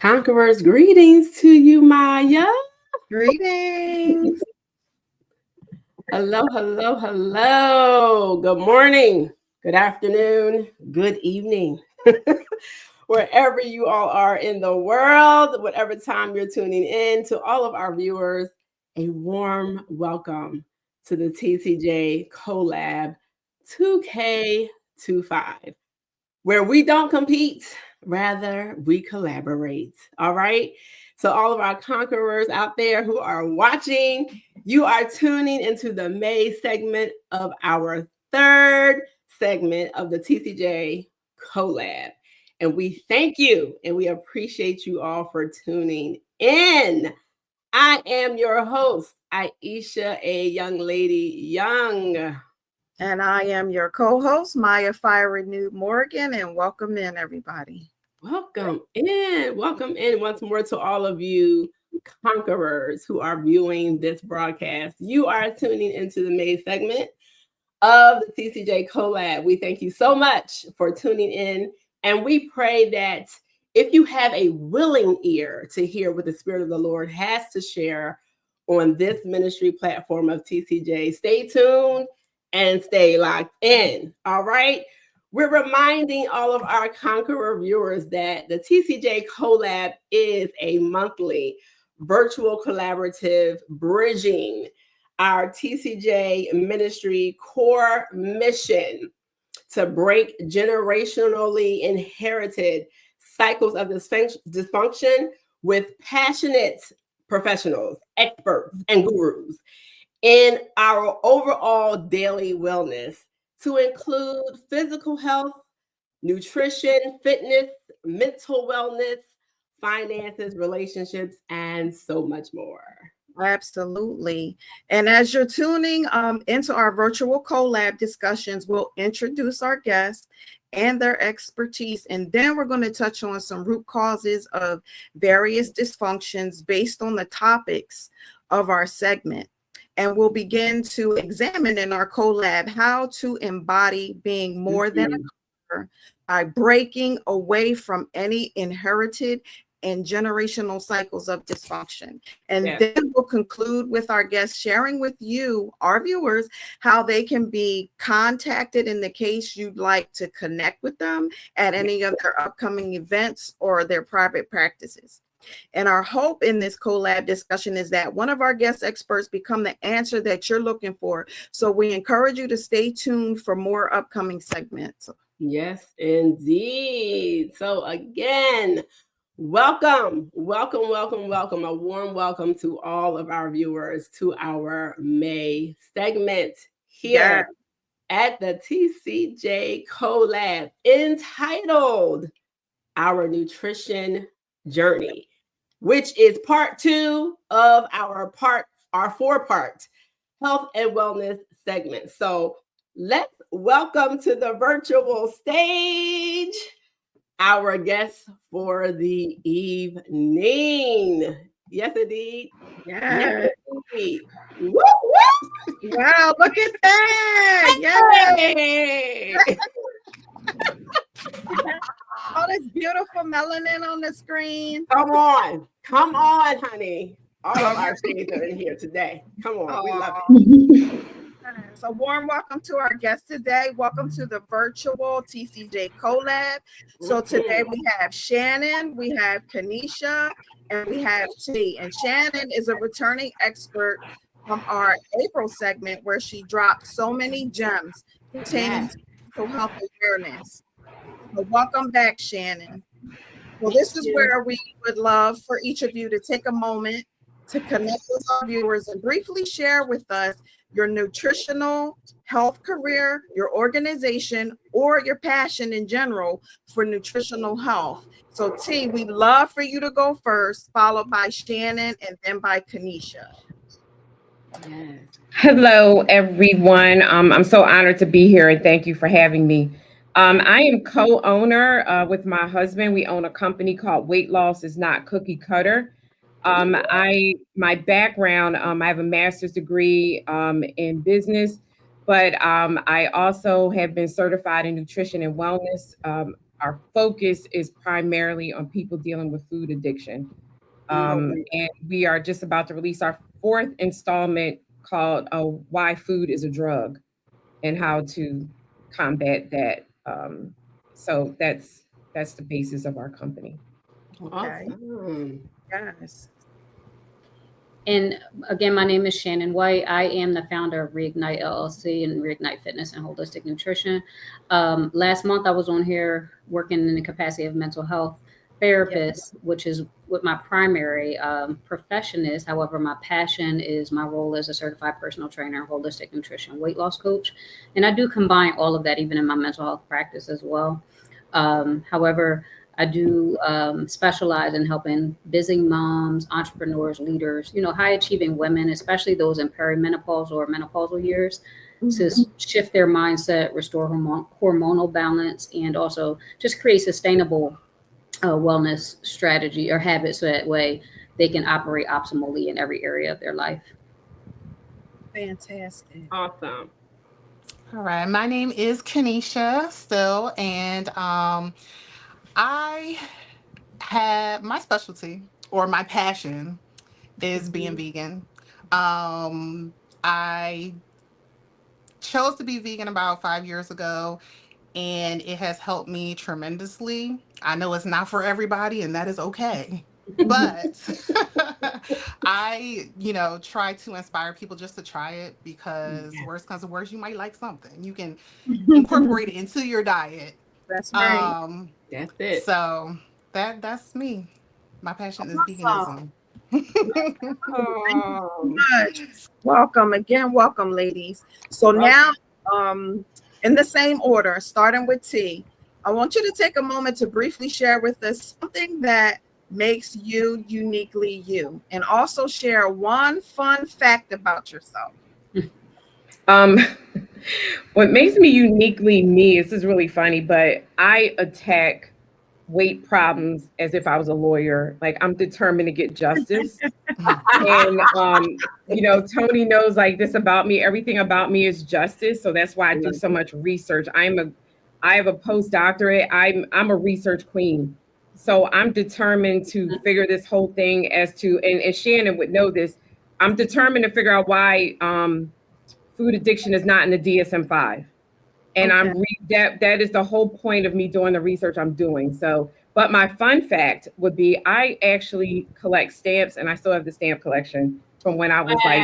Conquerors, greetings to you, Maya. Greetings. Hello, hello, hello. Good morning, good afternoon, good evening. Wherever you all are in the world, whatever time you're tuning in, to all of our viewers, a warm welcome to the TCJ Co'LAB 2K25, where we don't compete, rather we collaborate. All right. So all of our conquerors out there who are watching, you are tuning into the May segment of our third segment of the TCJ Co'LAB. And we thank you and we appreciate you all for tuning in. I am your host, Aisha, a young lady young. And I am your co-host, Maya Fire Renewed Morgan, and welcome in, everybody. Welcome in once more to all of you conquerors who are viewing this broadcast. You are tuning into the May segment of the TCJ Co'LAB. We thank you so much for tuning in, and we pray that if you have a willing ear to hear what the Spirit of the Lord has to share on this ministry platform of TCJ, stay tuned and stay locked in. All right. We're reminding all of our Conqueror viewers that the TCJ Co'LAB is a monthly virtual collaborative bridging our TCJ ministry core mission to break generationally inherited cycles of dysfunction with passionate professionals, experts, and gurus in our overall daily wellness, to include physical health, nutrition, fitness, mental wellness, finances, relationships, and so much more. Absolutely. And as you're tuning into our virtual collab discussions, we'll introduce our guests and their expertise. And then we're going to touch on some root causes of various dysfunctions based on the topics of our segment. And we'll begin to examine in our collab how to embody being more than a conqueror by breaking away from any inherited and generational cycles of dysfunction. And then we'll conclude with our guests sharing with you, our viewers, how they can be contacted in the case you'd like to connect with them at any of their upcoming events or their private practices. And our hope in this collab discussion is that one of our guest experts become the answer that you're looking for. So we encourage you to stay tuned for more upcoming segments. Yes, indeed. So again, welcome. A warm welcome to all of our viewers to our May segment here at the TCJ Co'LAB, entitled Our Nutrition Journey, which is part 2 of our 4-part health and wellness segment. So let's welcome to the virtual stage our guests for the evening. Yes, indeed. Yes. Indeed. Woo, woo. Wow, look at that. Yay. Oh, this beautiful melanin on the screen. Come on, honey. All of our shades are in here today. Come on, we love it. So warm welcome to our guest today. Welcome to the virtual TCJ Co'LAB. So today we have Shannon, we have Kenesia, and we have T. And Shannon is a returning expert from our April segment where she dropped so many gems pertaining to mental health awareness. So welcome back, Shannon. Well, this is where we would love for each of you to take a moment to connect with our viewers and briefly share with us your nutritional health career, your organization, or your passion in general for nutritional health. So T, we'd love for you to go first, followed by Shannon, and then by Kenesia. Yes. Hello, everyone. I'm so honored to be here, and thank you for having me. I am co-owner with my husband. We own a company called Weight Loss is Not Cookie Cutter. My background, I have a master's degree in business, but I also have been certified in nutrition and wellness our focus is primarily on people dealing with food addiction. And we are just about to release our 4th installment called Why Food is a Drug and how to combat that. So that's the basis of our company. Okay. Awesome. Yes. And again, my name is Shannon White. I am the founder of ReIgnite LLC and ReIgnite Fitness and Holistic Nutrition. Last month, I was on here working in the capacity of mental health therapist, which is what my primary profession is. However, my passion is my role as a certified personal trainer, holistic nutrition, weight loss coach. And I do combine all of that even in my mental health practice as well. However, I do specialize in helping busy moms, entrepreneurs, leaders, high achieving women, especially those in perimenopause or menopausal years, to shift their mindset, restore hormonal balance, and also just create sustainable wellness strategy or habits so that way they can operate optimally in every area of their life. Fantastic. Awesome. All right. My name is Kenesia still, and I have my specialty or my passion is being vegan. I chose to be vegan about 5 years ago, and it has helped me tremendously. I know it's not for everybody, and that is okay. But I, try to inspire people just to try it because worst comes to worst, you might like something. You can incorporate it into your diet. That's right. That's it. So that's me. My passion is veganism. Welcome again. Welcome, ladies. So now, in the same order, starting with T, I want you to take a moment to briefly share with us something that makes you uniquely you, and also share one fun fact about yourself. What makes me uniquely me, this is really funny, but I attack weight problems as if I was a lawyer. Like, I'm determined to get justice. And Tony knows like this about me. Everything about me is justice. So that's why I do so much research. I have a postdoctorate. I'm a research queen. So I'm determined to figure this whole thing as to, and Shannon would know this, I'm determined to figure out why food addiction is not in the DSM-5. And that is the whole point of me doing the research I'm doing. So, but my fun fact would be I actually collect stamps, and I still have the stamp collection from when I was like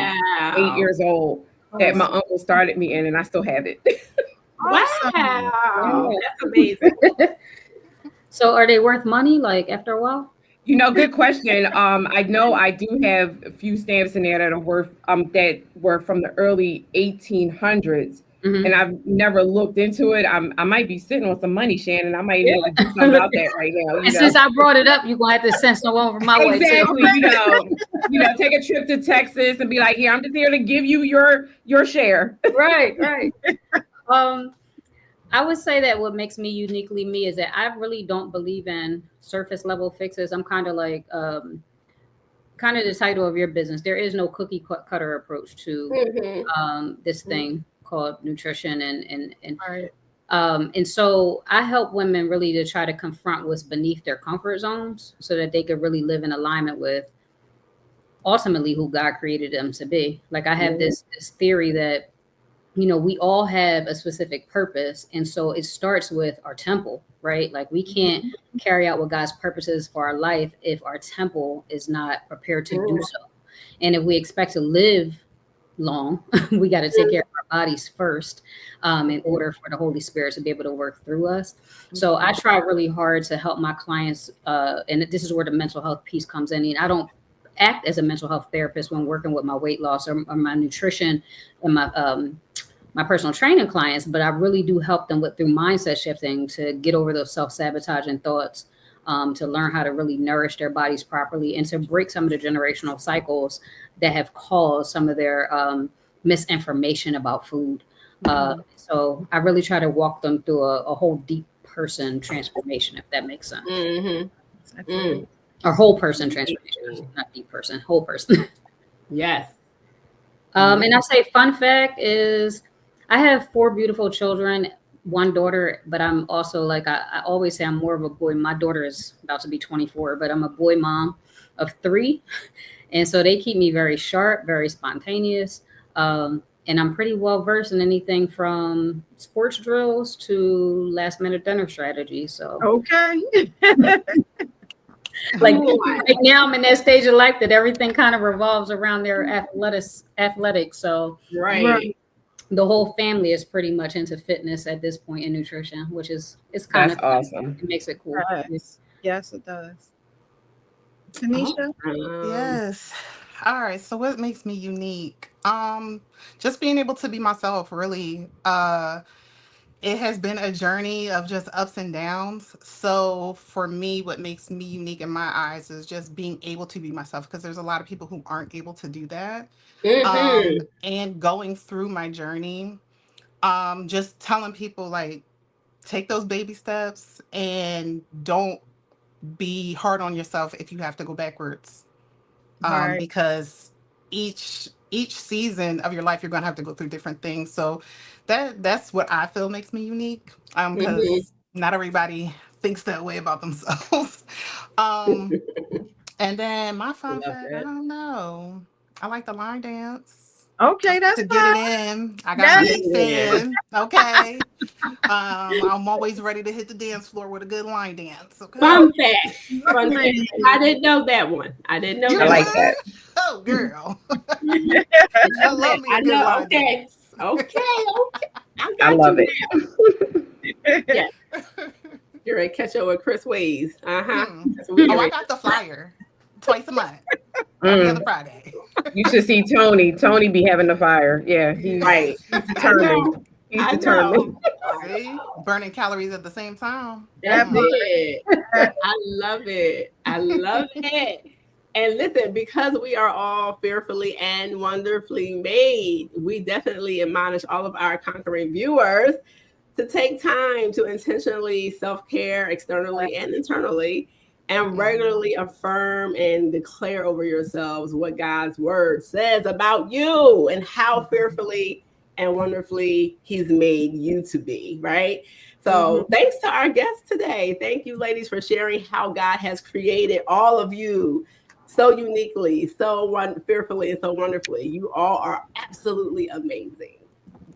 8 years old that my uncle started me in, and I still have it. Wow. That's amazing. So are they worth money like after a while? Good question. I know I do have a few stamps in there that are worth that were from the early 1800s. And I've never looked into it. I might be sitting on some money, Shannon. I might need to do something about that right now. And since I brought it up, you're gonna have to send someone over my way. Exactly. Take a trip to Texas and be like, here, I'm just here to give you your share. Right. I would say that what makes me uniquely me is that I really don't believe in surface level fixes. I'm kind of like kind of the title of your business. There is no cookie cutter approach to this thing called nutrition and so I help women really to try to confront what's beneath their comfort zones so that they could really live in alignment with ultimately who God created them to be. Like I have this theory that we all have a specific purpose. And so it starts with our temple, right? Like we can't carry out what God's purpose is for our life if our temple is not prepared to do so. And if we expect to live long, we got to take care of our bodies first in order for the Holy Spirit to be able to work through us. So I try really hard to help my clients. And this is where the mental health piece comes in. And I don't act as a mental health therapist when working with my weight loss or my nutrition and my personal training clients, but I really do help them through mindset shifting to get over those self-sabotaging thoughts, to learn how to really nourish their bodies properly and to break some of the generational cycles that have caused some of their misinformation about food. So I really try to walk them through a whole deep person transformation, if that makes sense. Or whole person transformation, not deep person, whole person. Yes. And I say fun fact is I have 4 beautiful children. one daughter, but I'm also like, I always say I'm more of a boy. My daughter is about to be 24, but I'm a boy mom of 3. And so they keep me very sharp, very spontaneous. And I'm pretty well versed in anything from sports drills to last minute dinner strategy. So Okay. like right now I'm in that stage of life that everything kind of revolves around their athletics. So Right. the whole family is pretty much into fitness at this point in nutrition, which is kind That's of awesome. It makes it cool. Yes, it does. Kenesia? Yes. All right. So what makes me unique? Just being able to be myself, really. It has been a journey of just ups and downs. So for me, what makes me unique in my eyes is just being able to be myself, because there's a lot of people who aren't able to do that. And going through my journey, just telling people, like, take those baby steps and don't be hard on yourself if you have to go backwards. Right. Because each season of your life you're going to have to go through different things. So that's what I feel makes me unique, because not everybody thinks that way about themselves. And then my fun fact, I don't know, I like the line dance. Okay, that's To get it in, I got my mix in. Okay. I'm always ready to hit the dance floor with a good line dance. Okay. Fun fact. Fun fact. I didn't know that one. I didn't know You that. I like that. Oh, girl. I love me a good line dance. Okay. I got I love you it. now. Yeah. You're ready to catch up with Chris Ways. That's what Oh, I got the flyer twice a month. Every other Friday. You should see Tony. Tony be having the fire. Yeah, he's right. determined. He's determined. See? Burning calories at the same time. That's it. I love it. I love it. And listen, because we are all fearfully and wonderfully made, we definitely admonish all of our conquering viewers to take time to intentionally self-care externally and internally, and regularly affirm and declare over yourselves what God's word says about you and how fearfully and wonderfully he's made you to be, right? So thanks to our guests today. Thank you, ladies, for sharing how God has created all of you so uniquely, so fearfully, and so wonderfully. You all are absolutely amazing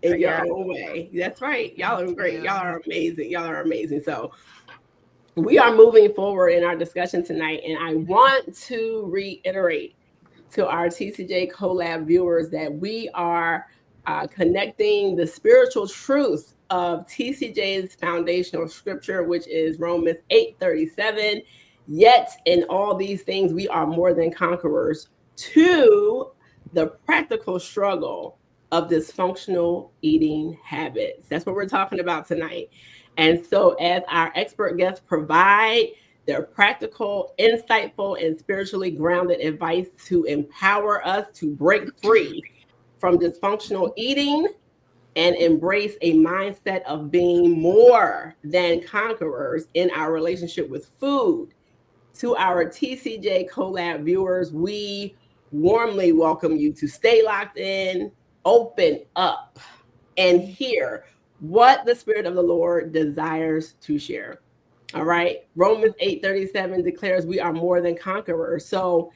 in your own way. That's right. Y'all are great. Y'all are amazing. Y'all are amazing. So we are moving forward in our discussion tonight, and I want to reiterate to our TCJ Co'LAB viewers that we are connecting the spiritual truth of TCJ's foundational scripture, which is Romans 8:37. Yet in all these things, we are more than conquerors, to the practical struggle of dysfunctional eating habits. That's what we're talking about tonight. And so as our expert guests provide their practical, insightful, and spiritually grounded advice to empower us to break free from dysfunctional eating and embrace a mindset of being more than conquerors in our relationship with food. To our TCJ Co'LAB viewers, we warmly welcome you to stay locked in, open up, and hear what the Spirit of the Lord desires to share. All right. Romans 8:37 declares we are more than conquerors. So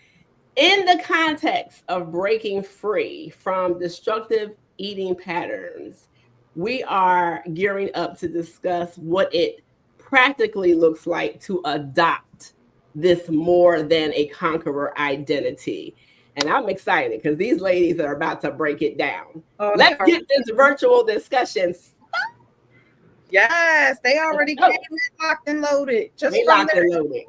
in the context of breaking free from destructive eating patterns, we are gearing up to discuss what it practically looks like to adopt this more than a conqueror identity. And I'm excited because these ladies are about to break it down. Let's get this virtual discussion. Yes, they already came in locked and loaded. Just they locked and loaded.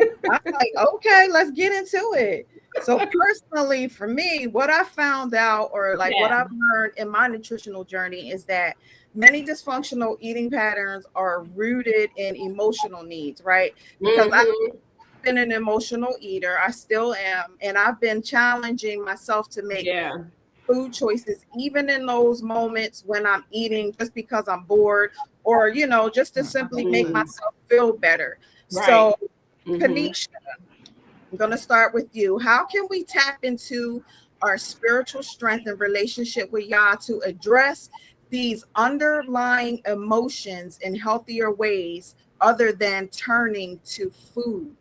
I'm like, okay, let's get into it. So personally, for me, what I found out, or like what I've learned in my nutritional journey, is that many dysfunctional eating patterns are rooted in emotional needs, right? Because I've been an emotional eater. I still am. And I've been challenging myself to make food choices, even in those moments when I'm eating just because I'm bored, or, you know, just to simply make myself feel better. Right. So, Kenesia, I'm going to start with you. How can we tap into our spiritual strength and relationship with Yah to address these underlying emotions in healthier ways other than turning to food?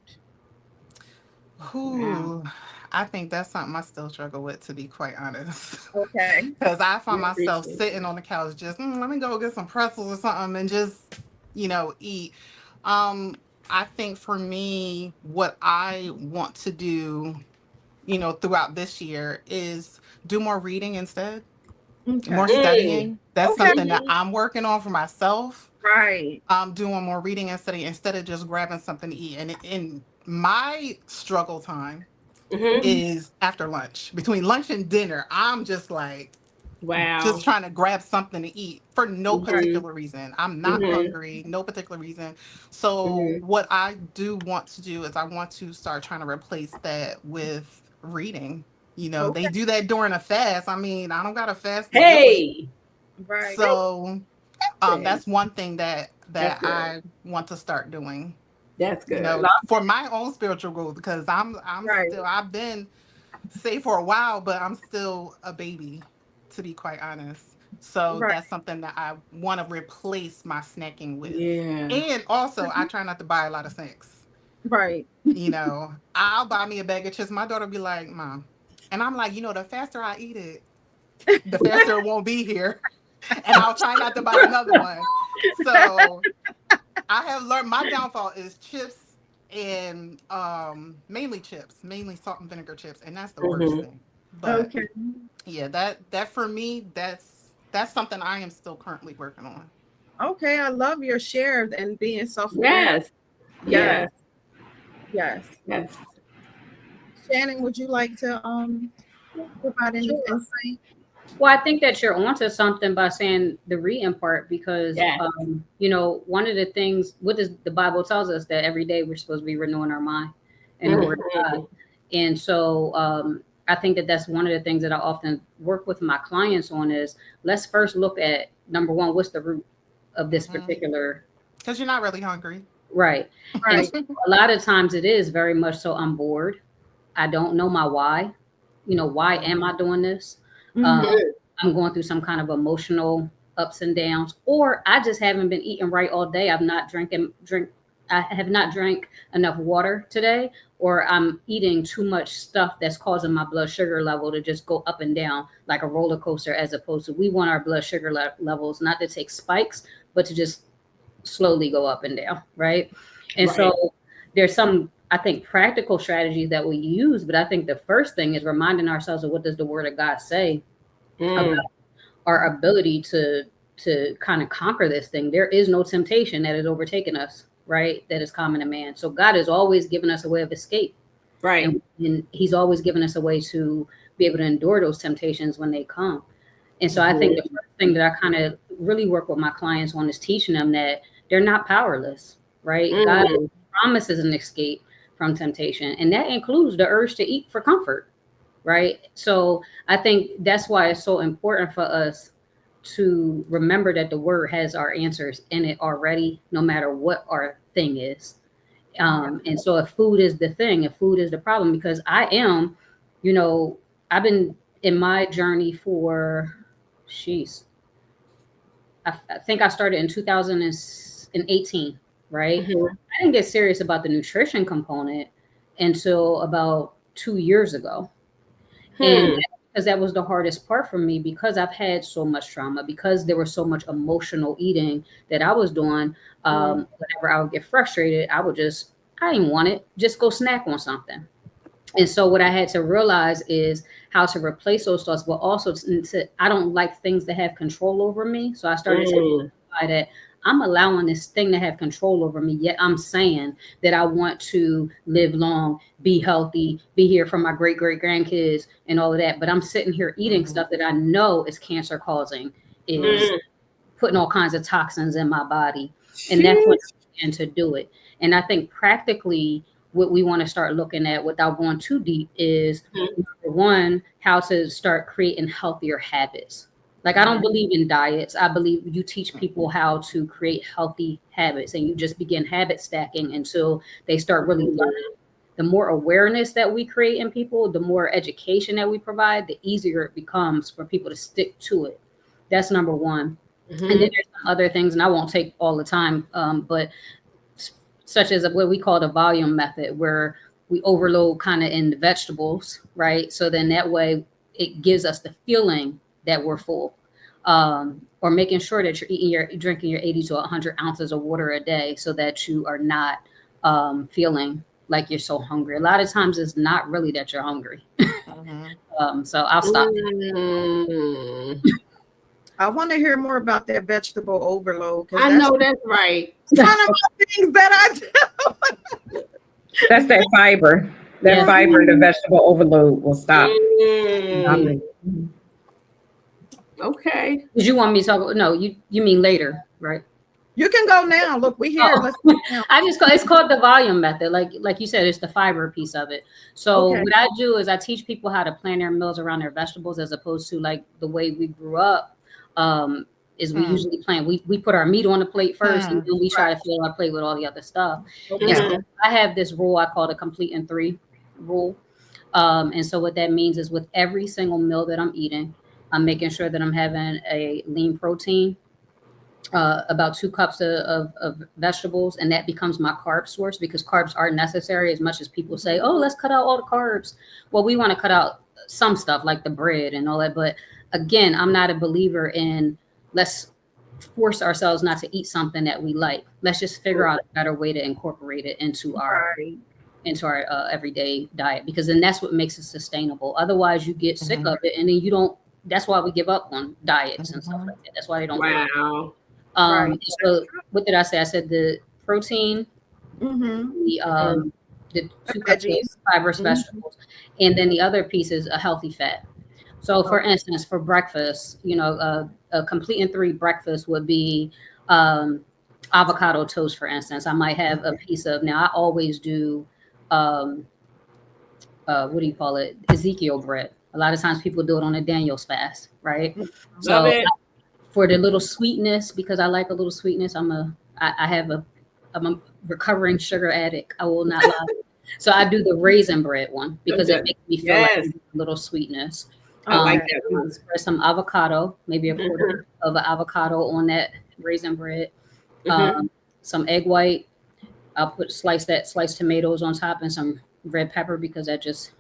Ooh, I think that's something I still struggle with, to be quite honest. Okay. Because I find myself appreciate sitting on the couch just, let me go get some pretzels or something and just, eat. I think for me, what I want to do, throughout this year is do more reading instead, more Okay. studying. That's Okay. something that I'm working on for myself. Right. I'm doing more reading and studying instead of just grabbing something to eat. And in my struggle time is after lunch. Between lunch and dinner, I'm just like, Wow. just trying to grab something to eat for no particular reason. I'm not Mhm. hungry, no particular reason. So what I do want to do is I want to start trying to replace that with reading. They do that during a fast. I mean, I don't got a fast to do it. Hey, Right. So that's one thing that That's good. I want to start doing. That's good. For my own spiritual growth, because I'm Right. still, I've been saved for a while, but I'm still a baby, to be quite honest. So Right. that's something that I want to replace my snacking with. Yeah. And also, I try not to buy a lot of snacks. Right. I'll buy me a bag of chips. My daughter be like, Mom. And I'm like, the faster I eat it, the faster it won't be here. And I'll try not to buy another one. So I have learned my downfall is chips and mainly salt and vinegar chips, and that's the worst thing. But Okay. yeah, that for me, that's something I am still currently working on. Okay. I love your share and being self-aware. Yes. Yes. Yes. Shannon, would you like to provide any Sure. insight? Well, I think that you're onto something by saying the reading part, because one of the things, what does the Bible tells us, that every day we're supposed to be renewing our mind in the Word of God. And so I think that that's one of the things that I often work with my clients on is, let's first look at, number one, what's the root of this particular. Because you're not really hungry. Right. Right. And so a lot of times it is very much so, I'm bored. I don't know my why. Why am I doing this? I'm going through some kind of emotional ups and downs, or I just haven't been eating right all day. I have not drank enough water today, or I'm eating too much stuff that's causing my blood sugar level to just go up and down like a roller coaster, as opposed to, we want our blood sugar levels not to take spikes, but to just slowly go up and down. Right. And so there's some, I think, practical strategies that we use, but I think the first thing is reminding ourselves of what does the Word of God say about our ability to kind of conquer this thing. There is no temptation that has overtaken us, right? That is common to man. So God has always given us a way of escape. Right. And he's always given us a way to be able to endure those temptations when they come. And so I think the first thing that I kind of really work with my clients on is teaching them that they're not powerless, right? God promises an escape from temptation, and that includes the urge to eat for comfort. Right. So I think that's why it's so important for us to remember that the Word has our answers in it already, no matter what our thing is. And so if food is the thing, if food is the problem, because I've been in my journey for, I think I started in 2018, right? I didn't get serious about the nutrition component until about 2 years ago. And because that was the hardest part for me, because I've had so much trauma, because there was so much emotional eating that I was doing. Whenever I would get frustrated, I didn't want it, just go snack on something. And so what I had to realize is how to replace those thoughts, but also I don't like things that have control over me. So I started to identify that I'm allowing this thing to have control over me, yet I'm saying that I want to live long, be healthy, be here for my great grandkids and all of that. But I'm sitting here eating stuff that I know is cancer causing, is putting all kinds of toxins in my body. And that's when I began to do it. And I think practically what we want to start looking at, without going too deep, is number one, how to start creating healthier habits. Like, I don't believe in diets. I believe you teach people how to create healthy habits, and you just begin habit stacking until they start really learning. The more awareness that we create in people, the more education that we provide, the easier it becomes for people to stick to it. That's number one. Mm-hmm. And then there's some other things, and I won't take all the time, but such as what we call the volume method, where we overload kind of in the vegetables, right? So then that way it gives us the feeling that we're full. Or making sure that you're drinking your 80 to 100 ounces of water a day so that you are not feeling like you're so hungry. A lot of times it's not really that you're hungry. So I'll stop. I want to hear more about that vegetable overload. I know that's right. One of my things that I do. That's that fiber. That fiber, the vegetable overload will stop. Okay. Did you want me to talk about? No, you mean later, right? You can go now. Look, we here. Let's go now. It's called the volume method. Like you said, it's the fiber piece of it. So what I do is I teach people how to plan their meals around their vegetables, as opposed to like the way we grew up. Is we usually plan. We put our meat on the plate first, and then we try to fill our plate with all the other stuff. And so I have this rule I call the complete in 3 rule. And so what that means is with every single meal that I'm eating, I'm making sure that I'm having a lean protein, about 2 cups of vegetables, and that becomes my carb source, because carbs are necessary. As much as people say, oh, let's cut out all the carbs. Well, we want to cut out some stuff like the bread and all that. But again, I'm not a believer in let's force ourselves not to eat something that we like. Let's just figure out a better way to incorporate it into our everyday diet, because then that's what makes it sustainable. Otherwise, you get sick of it, and then you don't. That's why we give up on diets and stuff like that. That's why they don't. Wow. So what did I say? I said the protein, the 2 cups of fibrous vegetables, and then the other piece is a healthy fat. So for instance, for breakfast, a complete in 3 breakfast would be avocado toast, for instance. I might have a piece of, now I always do, what do you call it? Ezekiel bread. A lot of times people do it on a Daniel's fast, right? Love it. For the little sweetness, because I like a little sweetness, I'm a recovering sugar addict. I will not lie. So I do the raisin bread one, because it makes me feel like a little sweetness. I like that one. Spread some avocado, maybe a quarter of an avocado on that raisin bread. Some egg white. I'll put sliced tomatoes on top, and some red pepper, because that just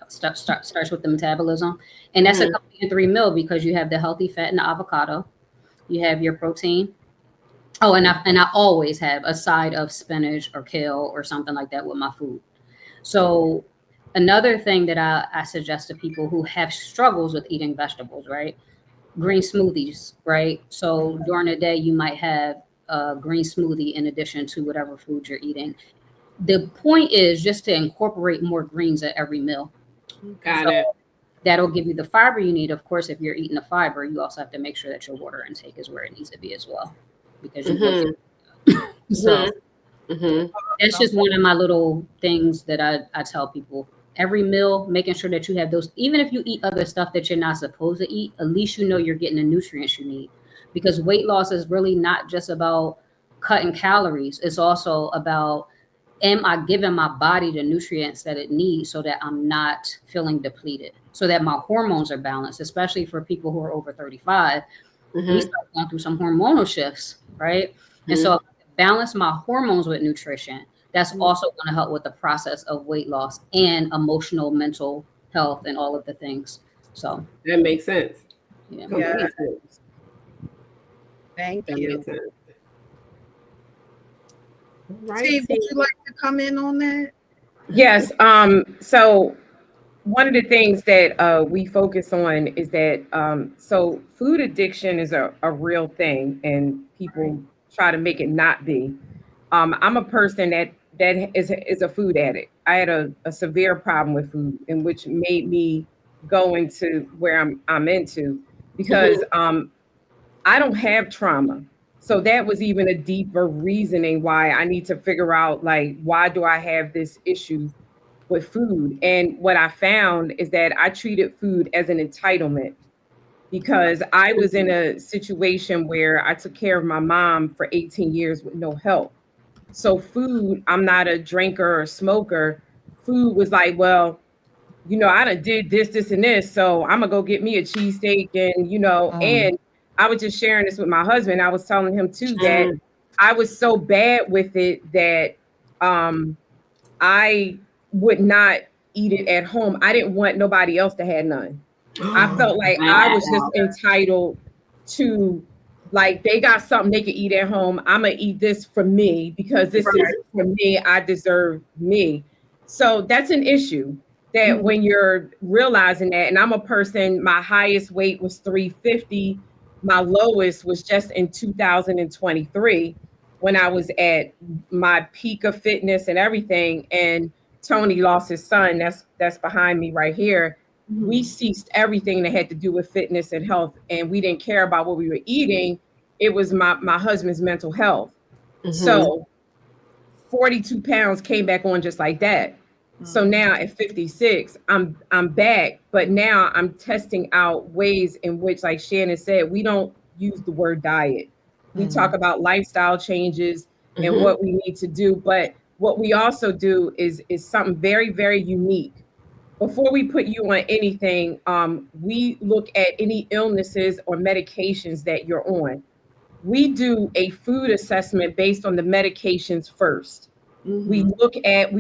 starts with the metabolism. And that's a complete in 3 meal, because you have the healthy fat in the avocado, you have your protein. Oh, and I always have a side of spinach or kale or something like that with my food. So another thing that I suggest to people who have struggles with eating vegetables, right? Green smoothies, right? So during the day, you might have a green smoothie in addition to whatever food you're eating. The point is just to incorporate more greens at every meal. Got it. That'll give you the fiber you need. Of course, if you're eating the fiber, you also have to make sure that your water intake is where it needs to be as well, because that's just one of my little things that I tell people. Every meal, making sure that you have those, even if you eat other stuff that you're not supposed to eat, at least you know you're getting the nutrients you need. Because weight loss is really not just about cutting calories. It's also about, am I giving my body the nutrients that it needs so that I'm not feeling depleted, so that my hormones are balanced, especially for people who are over 35. We start going through some hormonal shifts, right? And so if I balance my hormones with nutrition, that's also going to help with the process of weight loss and emotional, mental health, and all of the things. So that makes sense. Yeah. Sense. Thank That you. makes sense. Right. Steve, would you like to come in on that? Yes. So one of the things that we focus on is that so food addiction is a real thing, and people try to make it not be. I'm a person that is a food addict. I had a severe problem with food, in which made me go into where I'm into, because I don't have trauma. So that was even a deeper reasoning why I need to figure out, like, why do I have this issue with food? And what I found is that I treated food as an entitlement, because I was in a situation where I took care of my mom for 18 years with no help. So food, I'm not a drinker or smoker. Food was like, well, I done did this, and this, so I'm gonna go get me a cheesesteak, and and I was just sharing this with my husband. I was telling him too that I was so bad with it that I would not eat it at home. I didn't want nobody else to have none. I felt like I was just entitled to, like, they got something they could eat at home. I'm gonna eat this for me because this is for me. I deserve me. So that's an issue that when you're realizing that, and I'm a person, my highest weight was 350. My lowest was just in 2023 when I was at my peak of fitness and everything. And Tony lost his son. That's behind me right here. We ceased everything that had to do with fitness and health, and we didn't care about what we were eating. It was my husband's mental health. So 42 pounds came back on just like that. So now at 56, I'm back, but now I'm testing out ways in which, like Shannon said, we don't use the word diet. We talk about lifestyle changes and what we need to do, but what we also do is something very, very unique. Before we put you on anything, we look at any illnesses or medications that you're on. We do a food assessment based on the medications first. We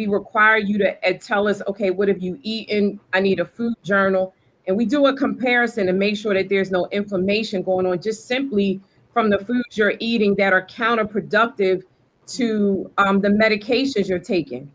require you to tell us, okay, what have you eaten? I need a food journal. And we do a comparison to make sure that there's no inflammation going on, just simply from the foods you're eating that are counterproductive to the medications you're taking.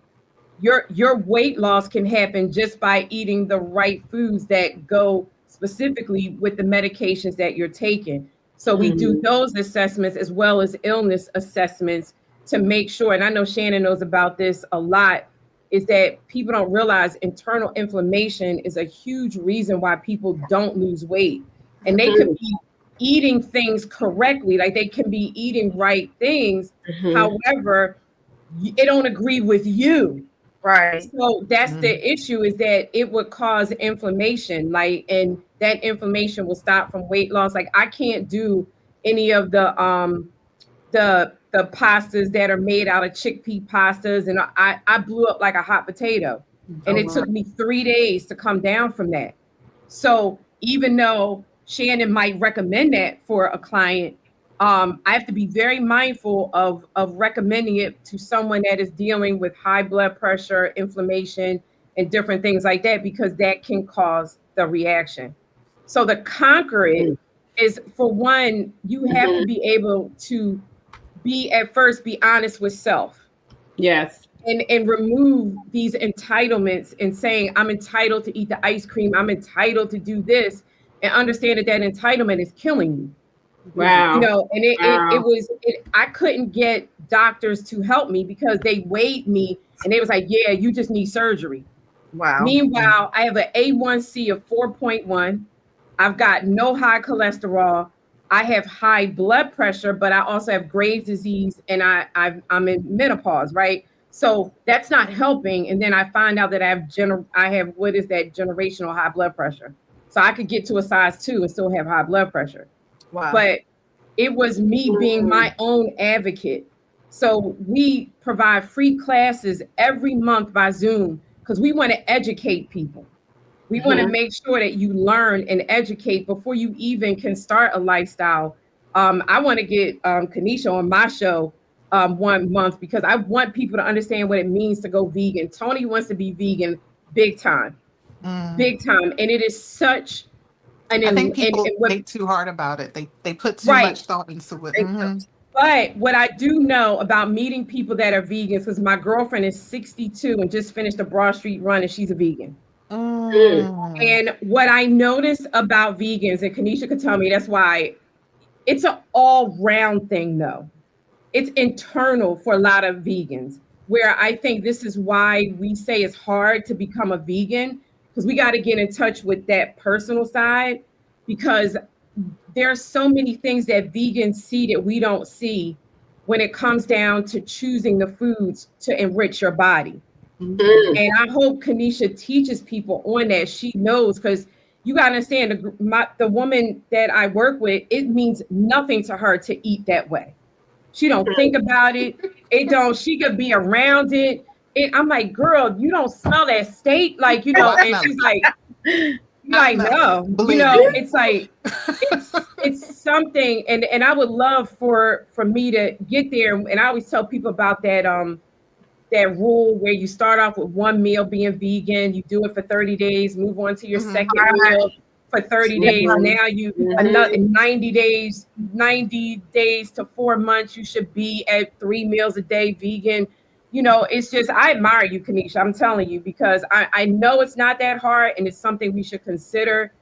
Your weight loss can happen just by eating the right foods that go specifically with the medications that you're taking. So we do those assessments as well as illness assessments to make sure, and I know Shannon knows about this a lot, is that people don't realize internal inflammation is a huge reason why people don't lose weight. And they could be eating things correctly, like they can be eating right things. However, it don't agree with you. Right. So that's the issue, is that it would cause inflammation, like, and that inflammation will stop from weight loss. Like, I can't do any of the pastas that are made out of chickpea pastas, and I blew up like a hot potato, and it took me 3 days to come down from that. So even though Shannon might recommend that for a client, I have to be very mindful of recommending it to someone that is dealing with high blood pressure, inflammation, and different things like that, because that can cause the reaction. So the conquer it is, for one, you have to be able to be honest with self. Yes. And remove these entitlements and saying, I'm entitled to eat the ice cream, I'm entitled to do this, and understand that that entitlement is killing you. Wow. You know, and I couldn't get doctors to help me because they weighed me and they was like, yeah, you just need surgery. Wow. Meanwhile, I have an A1C of 4.1. I've got no high cholesterol. I have high blood pressure, but I also have Graves' disease, and I'm in menopause, right? So that's not helping. And then I find out that I have what is that, generational high blood pressure. So I could get to a size 2 and still have high blood pressure. Wow. But it was me being my own advocate. So we provide free classes every month by Zoom because we want to educate people. We want to make sure that you learn and educate before you even can start a lifestyle. I want to get Kenesia on my show 1 month because I want people to understand what it means to go vegan. Tony wants to be vegan big time. Big time. And it is such an... I think people think too hard about it. They put too much thought into it. But what I do know about meeting people that are vegans, because my girlfriend is 62 and just finished a Broad Street run, and she's a vegan. And what I notice about vegans, and Kenesia could tell me, that's why it's an all-round thing, though. It's internal for a lot of vegans, where I think this is why we say it's hard to become a vegan, because we got to get in touch with that personal side, because there are so many things that vegans see that we don't see when it comes down to choosing the foods to enrich your body. And I hope Kenesia teaches people on that. She knows, because you got to understand, the woman that I work with, it means nothing to her to eat that way. She don't think about it. She could be around it. And I'm like, girl, you don't smell that steak? Like, you know, and she's like, no, you know, it's like, it's something, and I would love for me to get there. And I always tell people about that rule where you start off with one meal being vegan, you do it for 30 days, move on to your second meal for 30 days. Now you another 90 days to 4 months, you should be at 3 meals a day vegan. You know, it's just, I admire you, Kenesia. I'm telling you, because I know it's not that hard, and it's something we should consider.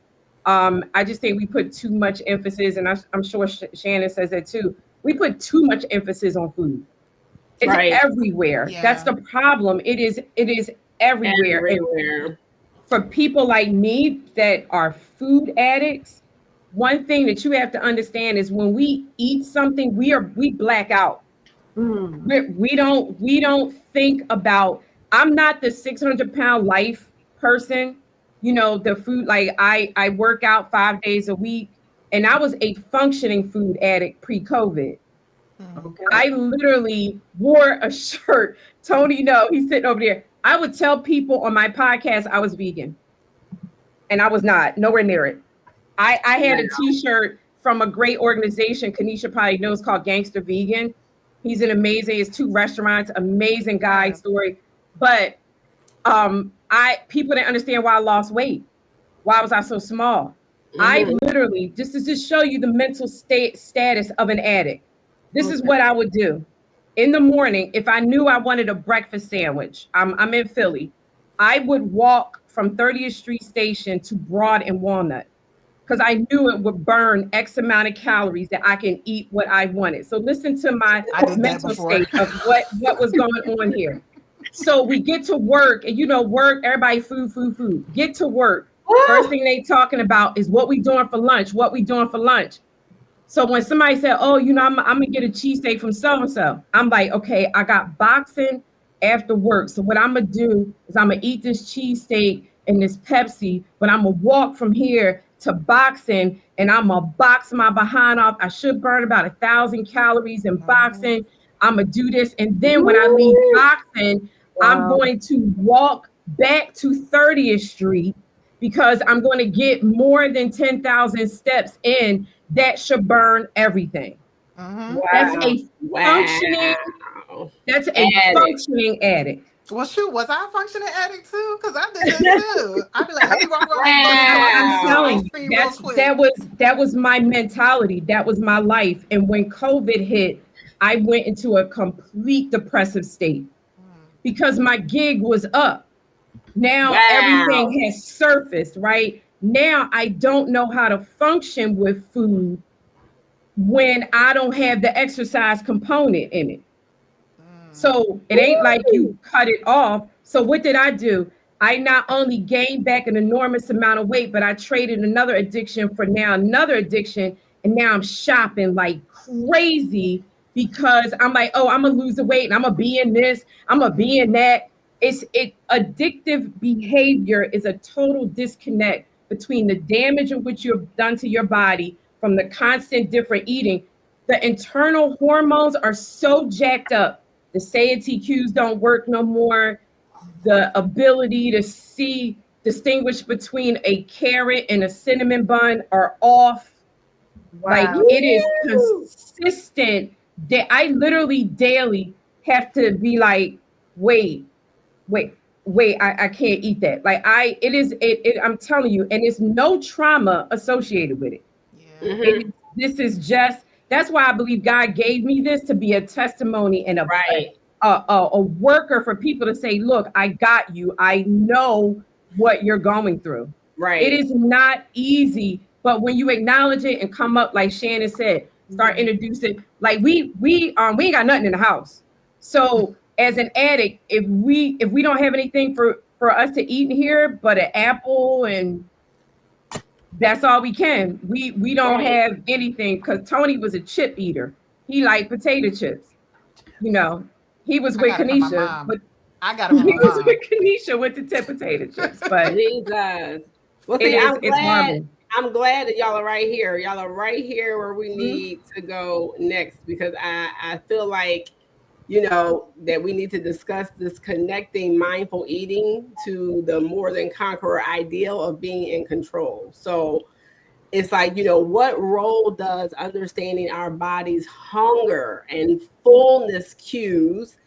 I just think we put too much emphasis, and I'm sure Shannon says that too. We put too much emphasis on food. It's everywhere. Yeah. That's the problem. It is everywhere. And for people like me that are food addicts, one thing that you have to understand is when we eat something, we black out. We don't think about. I'm not the 600-pound life person. You know, the food, like I work out 5 days a week, and I was a functioning food addict pre-COVID. Okay. I literally wore a shirt. Tony, no, he's sitting over there. I would tell people on my podcast I was vegan, and I was not, nowhere near it. I had a t-shirt from a great organization, Kenesia probably knows, called Gangster Vegan. He's an amazing, it's 2 restaurants, amazing guy story. But people didn't understand why I lost weight. Why was I so small? I literally, just to just show you the mental status of an addict. This is what I would do. In the morning, if I knew I wanted a breakfast sandwich, I'm in Philly, I would walk from 30th Street Station to Broad and Walnut, because I knew it would burn X amount of calories that I can eat what I wanted. So listen to my mental state of what was going on here. So we get to work, and you know, work, everybody food. Get to work. First thing they talking about is what we doing for lunch, So when somebody said, oh, you know, I'm gonna get a cheesesteak from so-and-so, I'm like, okay, I got boxing after work. So what I'm gonna do is I'm gonna eat this cheesesteak and this Pepsi, but I'm gonna walk from here to boxing, and I'm gonna box my behind off. I should burn about 1,000 calories in boxing. I'm gonna do this. And then when I leave boxing, I'm going to walk back to 30th Street, because I'm going to get more than 10,000 steps in. That should burn everything. That's a functioning. That's a functioning addict. Well, shoot, was I a functioning addict too? Because I did that too. I'd be like, let me walk around. I'm telling you, that was my mentality. That was my life. And when COVID hit, I went into a complete depressive state because my gig was up. Now everything has surfaced, right? Now I don't know how to function with food when I don't have the exercise component in it. So it ain't like you cut it off. So what did I do? I not only gained back an enormous amount of weight, but I traded another addiction for now another addiction. And now I'm shopping like crazy because I'm like, oh, I'm gonna lose the weight and I'm gonna be in this, I'm gonna be in that. Addictive behavior is a total disconnect between the damage in which you've done to your body from the constant different eating. The internal hormones are so jacked up. The satiety cues don't work no more. The ability to distinguish between a carrot and a cinnamon bun are off. Like it is consistent that I literally daily have to be like, wait, I can't eat that. Like I'm telling you, and it's no trauma associated with it. This is just, that's why I believe God gave me this to be a testimony and a worker for people to say, look, I got you. I know what you're going through. Right. It is not easy, but when you acknowledge it and come up, like Shannon said, start introducing, like we ain't got nothing in the house. So as an addict, if we don't have anything for us to eat in here but an apple, and that's all we can. We don't have anything, because Tony was a chip eater. He liked potato chips. You know, he was with Kenesia, but I got him. He was with Kenesia with the tip potato chips. But Jesus. Well, see, I'm glad that y'all are right here. Y'all are right here where we need to go next, because I feel like, you know, that we need to discuss this connecting mindful eating to the more than conqueror ideal of being in control. So it's like, what role does understanding our body's hunger and fullness cues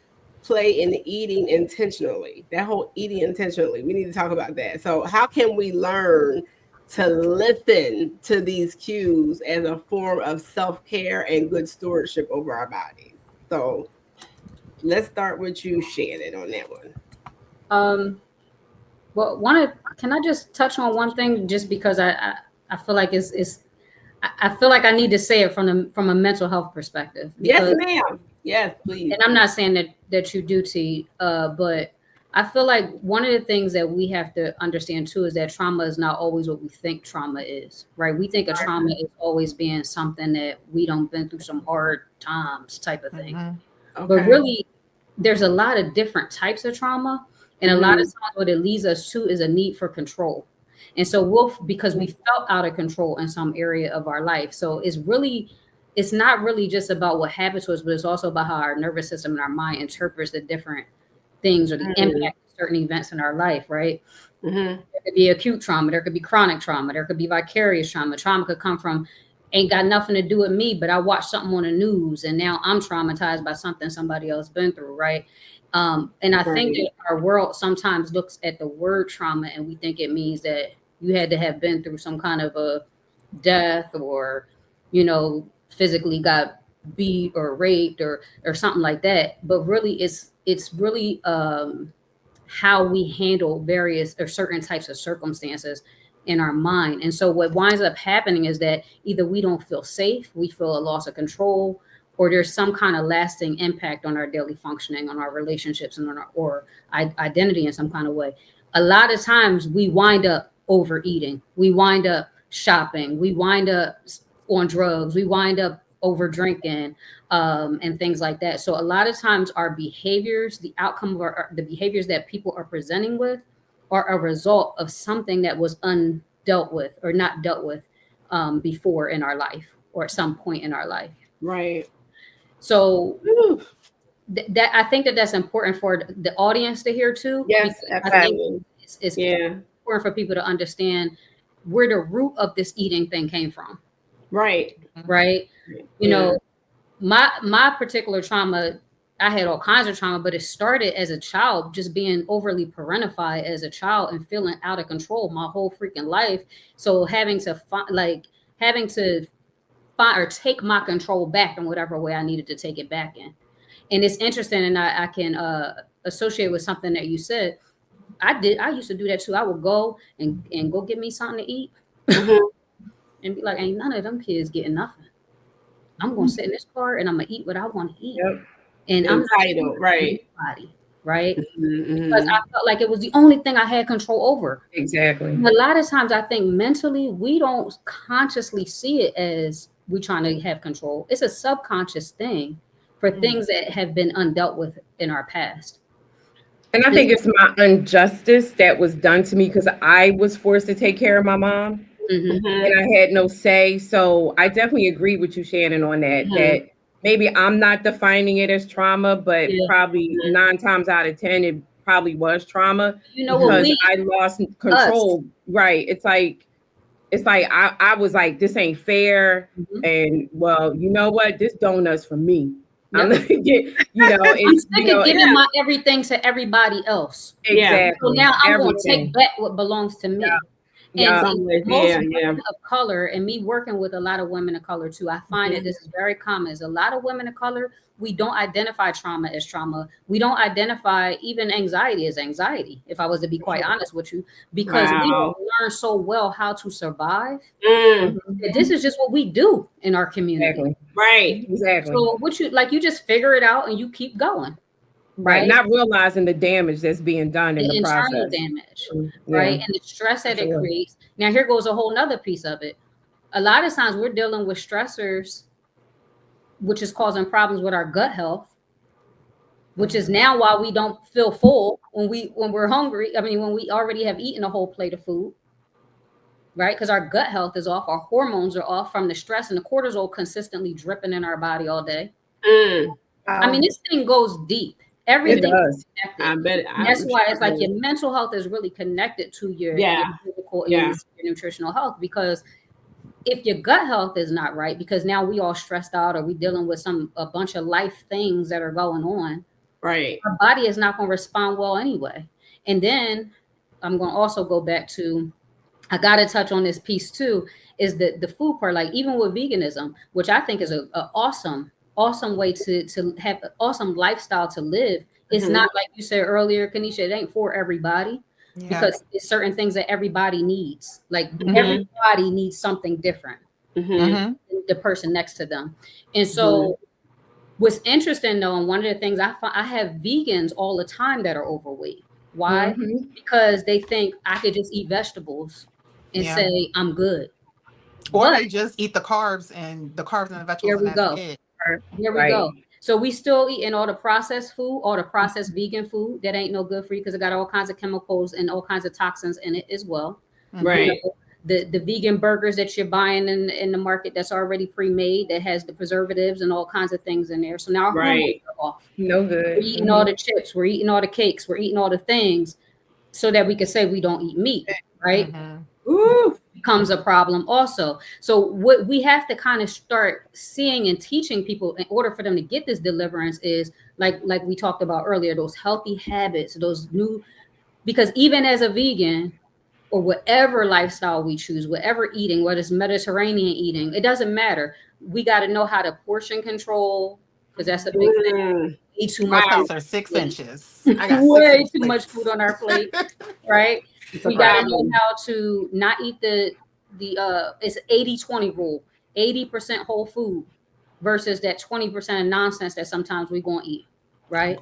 play in eating intentionally? That whole eating intentionally, we need to talk about that. So how can we learn to listen to these cues as a form of self-care and good stewardship over our bodies? So let's start with you, Shannon, on that one. Well, can I just touch on one thing, just because I feel like I feel like I need to say it from a mental health perspective. Yes, ma'am. Yes, please. And I'm not saying that you do, T, but I feel like one of the things that we have to understand too is that trauma is not always what we think trauma is, right? We think of trauma as always being something that we don't been through some hard times type of thing. Okay. But really, there's a lot of different types of trauma. And a lot of times what it leads us to is a need for control. And so because we felt out of control in some area of our life. So it's not really just about what happened to us, but it's also about how our nervous system and our mind interprets the different things or the impact of certain events in our life, right? There could be acute trauma, there could be chronic trauma, there could be vicarious trauma. Trauma could come from ain't got nothing to do with me, but I watched something on the news and now I'm traumatized by something somebody else been through, right? And I think that our world sometimes looks at the word trauma and we think it means that you had to have been through some kind of a death or, physically got beat or raped or something like that. But really it's really how we handle various or certain types of circumstances in our mind. And so what winds up happening is that either we don't feel safe, we feel a loss of control, or there's some kind of lasting impact on our daily functioning, on our relationships, and on our identity in some kind of way. A lot of times we wind up overeating, we wind up shopping, we wind up on drugs, we wind up over drinking, and things like that. So a lot of times our behaviors, the outcome of the behaviors that people are presenting with are a result of something that was undealt with or not dealt with before in our life or at some point in our life. Right. So that I think that's important for the audience to hear too. Yes, absolutely. It's important for people to understand where the root of this eating thing came from. Right. Right. My particular trauma, I had all kinds of trauma, but it started as a child, just being overly parentified as a child and feeling out of control my whole freaking life. So having to find or take my control back in whatever way I needed to take it back in. And it's interesting, and I can associate with something that you said. I used to do that too. I would go and go get me something to eat and be like, ain't none of them kids getting nothing. I'm going to sit in this car and I'm going to eat what I want to eat. Yep. And I'm entitled, right? Right? Because I felt like it was the only thing I had control over. Exactly. And a lot of times I think mentally we don't consciously see it as we're trying to have control. It's a subconscious thing for things that have been undealt with in our past. And I think it's my injustice that was done to me because I was forced to take care of my mom and I had no say. So I definitely agree with you, Shannon, on that, that maybe I'm not defining it as trauma, but probably 9 times out of 10, it probably was trauma because I lost control. Right. It's like I was like, this ain't fair. And well, you know what? This donut's for me. I'm gonna get, it's giving my everything to everybody else. Exactly. So now I'm going to take back what belongs to me. And most women of color, and me working with a lot of women of color too, I find that this is very common. Is a lot of women of color, we don't identify trauma as trauma. We don't identify even anxiety as anxiety, if I was to be quite honest with you, because we don't learn so well how to survive. This is just what we do in our community. Exactly. Right. Exactly. So you just figure it out and you keep going. Right. Not realizing the damage that's being done in the internal process. Damage, right? And the stress that it creates. Now, here goes a whole nother piece of it. A lot of times we're dealing with stressors, which is causing problems with our gut health, which is now why we don't feel full when we're hungry. I mean, when we already have eaten a whole plate of food, right? Because our gut health is off, our hormones are off from the stress and the cortisol consistently dripping in our body all day. I mean, this thing goes deep. Everything is connected. That's why it's like your mental health is really connected to your physical and your nutritional health, because if your gut health is not right, because now we all stressed out or we dealing with a bunch of life things that are going on, Right. our body is not going to respond well anyway. And then I'm going to also go back to, I got to touch on this piece too, is the food part. Like even with veganism, which I think is a awesome way to have an awesome lifestyle to live. It's not like you said earlier, Kenesia, it ain't for everybody. Yeah. Because it's certain things that everybody needs. Like everybody needs something different than the person next to them. And so what's interesting though, and one of the things I have vegans all the time that are overweight. Why? Because they think I could just eat vegetables and say I'm good. Or they just eat the carbs and the vegetables. Here we and that's go. it. Here we go. So we still eating all the processed food, all the processed vegan food that ain't no good for you because it got all kinds of chemicals and all kinds of toxins in it as well. Right. You know, the vegan burgers that you're buying in the market that's already pre-made that has the preservatives and all kinds of things in there. So now our hormones are off. No good. We're eating all the chips, we're eating all the cakes, we're eating all the things so that we can say we don't eat meat, right? Ooh. Becomes a problem also. So what we have to kind of start seeing and teaching people in order for them to get this deliverance is like we talked about earlier, those healthy habits, those new, because even as a vegan or whatever lifestyle we choose, whatever eating, whether it's Mediterranean eating, it doesn't matter. We got to know how to portion control because that's a big thing. Eat too much. My plates are 6 inches. I got way 6 too much food on our plate, right? We got to know how to not eat it's 80-20 rule, 80% whole food versus that 20% of nonsense that sometimes we're going to eat, right?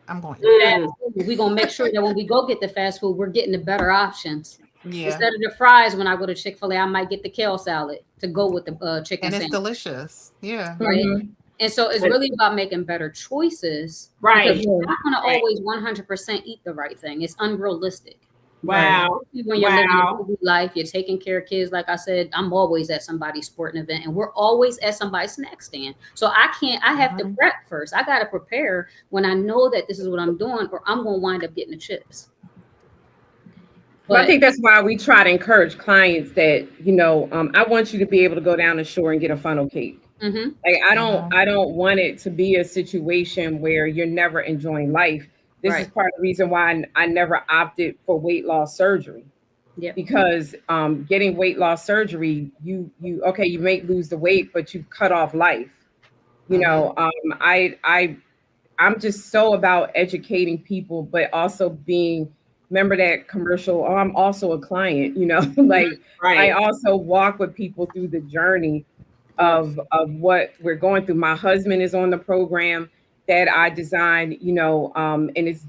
I'm going to eat. We're going to make sure that when we go get the fast food, we're getting the better options. Yeah. Instead of the fries, when I go to Chick-fil-A, I might get the kale salad to go with the chicken and it's sandwich. delicious. Yeah. Right. And so it's really about making better choices. Right. Because you're not going to always 100% eat the right thing. It's unrealistic. Wow. When you're living a healthy life, you're taking care of kids. Like I said, I'm always at somebody's sporting event and we're always at somebody's snack stand. So I have to prep first. I got to prepare when I know that this is what I'm doing or I'm going to wind up getting the chips. But I think that's why we try to encourage clients that, I want you to be able to go down the shore and get a funnel cake. Like I don't want it to be a situation where you're never enjoying life. This is part of the reason why I never opted for weight loss surgery. Because getting weight loss surgery, you may lose the weight, but you've cut off life. I'm just so about educating people, but also remember that commercial, I'm also a client, I also walk with people through the journey of what we're going through. My husband is on the program that I designed, and it's,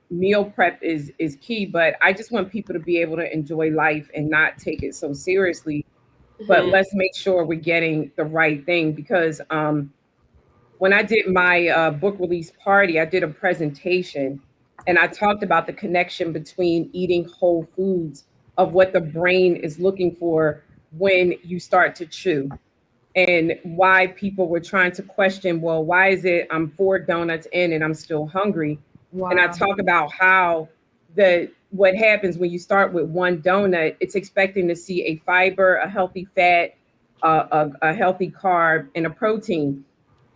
meal prep is key, but I just want people to be able to enjoy life and not take it so seriously, but let's make sure we're getting the right thing because, when I did my book release party, I did a presentation and I talked about the connection between eating whole foods of what the brain is looking for when you start to chew and why people were trying to question, well, why is it I'm 4 donuts in and I'm still hungry? Wow. And I talk about how what happens when you start with 1 donut, it's expecting to see a fiber, a healthy fat, a healthy carb, and a protein.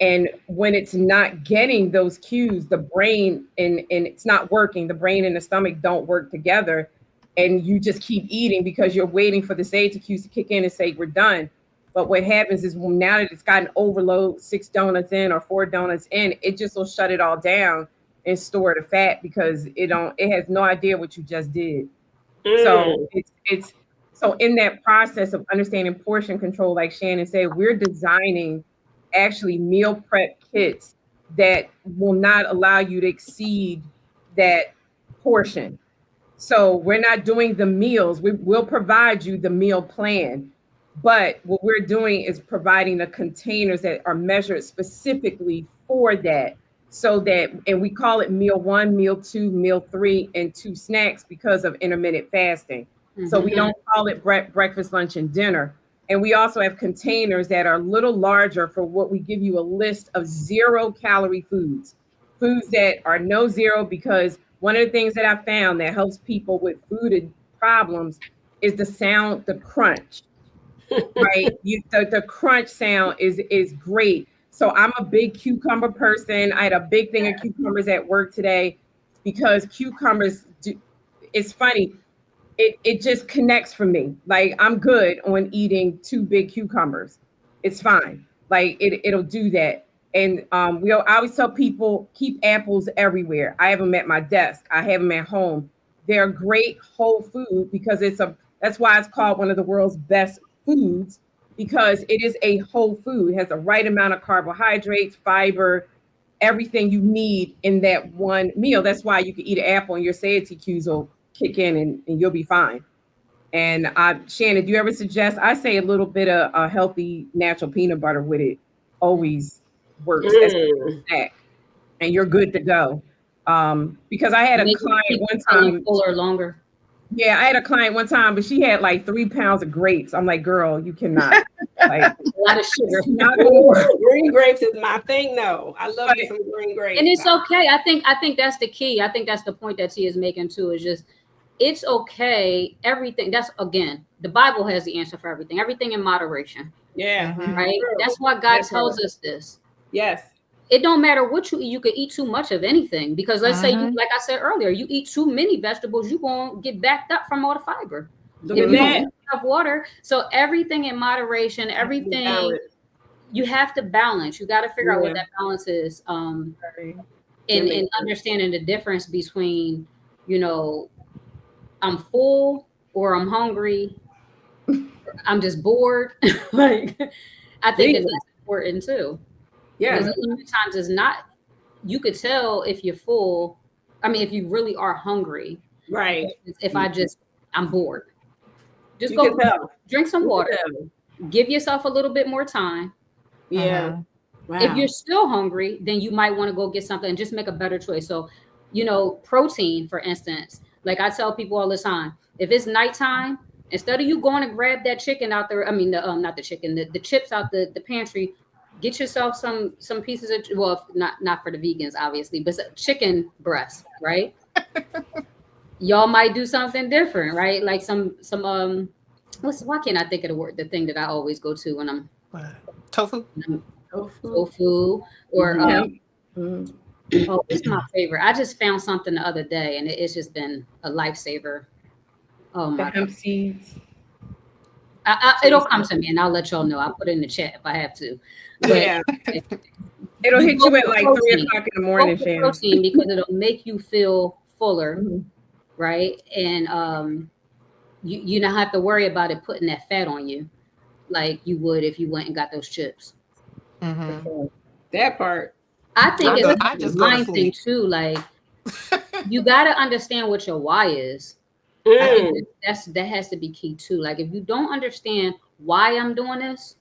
And when it's not getting those cues, the brain and it's not working, the brain and the stomach don't work together. And you just keep eating because you're waiting for the satiety cues to kick in and say, we're done. But what happens is now that it's gotten overload, 6 donuts in or 4 donuts in, it just will shut it all down and store the fat because it has no idea what you just did. So so in that process of understanding portion control, like Shannon said, we're designing actually meal prep kits that will not allow you to exceed that portion. So we're not doing the meals. We will provide you the meal plan. But what we're doing is providing the containers that are measured specifically for that. So that, and we call it meal 1, meal 2, meal 3, and 2 snacks because of intermittent fasting. So we don't call it breakfast, lunch, and dinner. And we also have containers that are a little larger for what we give you a list of 0-calorie foods that are no zero, because one of the things that I found that helps people with food problems is the crunch. right? The crunch sound is great. So I'm a big cucumber person. I had a big thing of cucumbers at work today because cucumbers it's funny. It just connects for me. Like I'm good on eating 2 big cucumbers. It's fine. Like it'll do that. And I always tell people keep apples everywhere. I have them at my desk. I have them at home. They're great whole food because that's why it's called one of the world's best foods, because it is a whole food. It has the right amount of carbohydrates, fiber, everything you need in that one meal. That's why you can eat an apple and your satiety cues will kick in and you'll be fine. And Shannon, do you ever suggest, I say a little bit of a healthy natural peanut butter with it always works as a snack, and you're good to go. Because I had a client one time. Fuller longer. Yeah, I had a client one time, but she had like 3 pounds of grapes. I'm like, girl, you cannot. Like a lot of sugar. Not gonna work. Green grapes is my thing, though. I love some green grapes. And it's okay. I think that's the key. I think that's the point that T is making too, is just it's okay. Everything that's, again, the Bible has the answer for everything. Everything in moderation. Yeah. Right. That's why God tells us this. Yes. It don't matter what you eat. You could eat too much of anything, because let's say you, like I said earlier, you eat too many vegetables, you're going to get backed up from all the fiber. If you don't drink enough water. So everything in moderation, everything you have to balance. You got to figure out what that balance is. And understanding the difference between, I'm full or I'm hungry. I'm just bored. Like, I think that's important too. Yeah. Because a lot of times it's not, you could tell if you're full. I mean, if you really are hungry. Right. If I'm bored. Just go drink some water. Give yourself a little bit more time. Yeah. Wow. If you're still hungry, then you might want to go get something and just make a better choice. So, protein, for instance, like I tell people all the time, if it's nighttime, instead of you going to grab that chicken out there, not the chicken, the chips out the pantry, get yourself some pieces of, well, not for the vegans, obviously, but chicken breast, right? Y'all might do something different, right? Like some why can't I think of the thing that I always go to when I'm tofu? Tofu or it's my favorite. I just found something the other day and it's just been a lifesaver. Oh my God. Hemp seeds. It'll come to me and I'll let y'all know. I'll put it in the chat if I have to. But it'll hit you at like 3 o'clock in the morning, Shannon. Protein, because it'll make you feel fuller, right? And you don't have to worry about it putting that fat on you like you would if you went and got those chips. That part. I think it's a mind thing too. Like you got to understand what your why is. I think that has to be key too. Like if you don't understand why I'm doing this,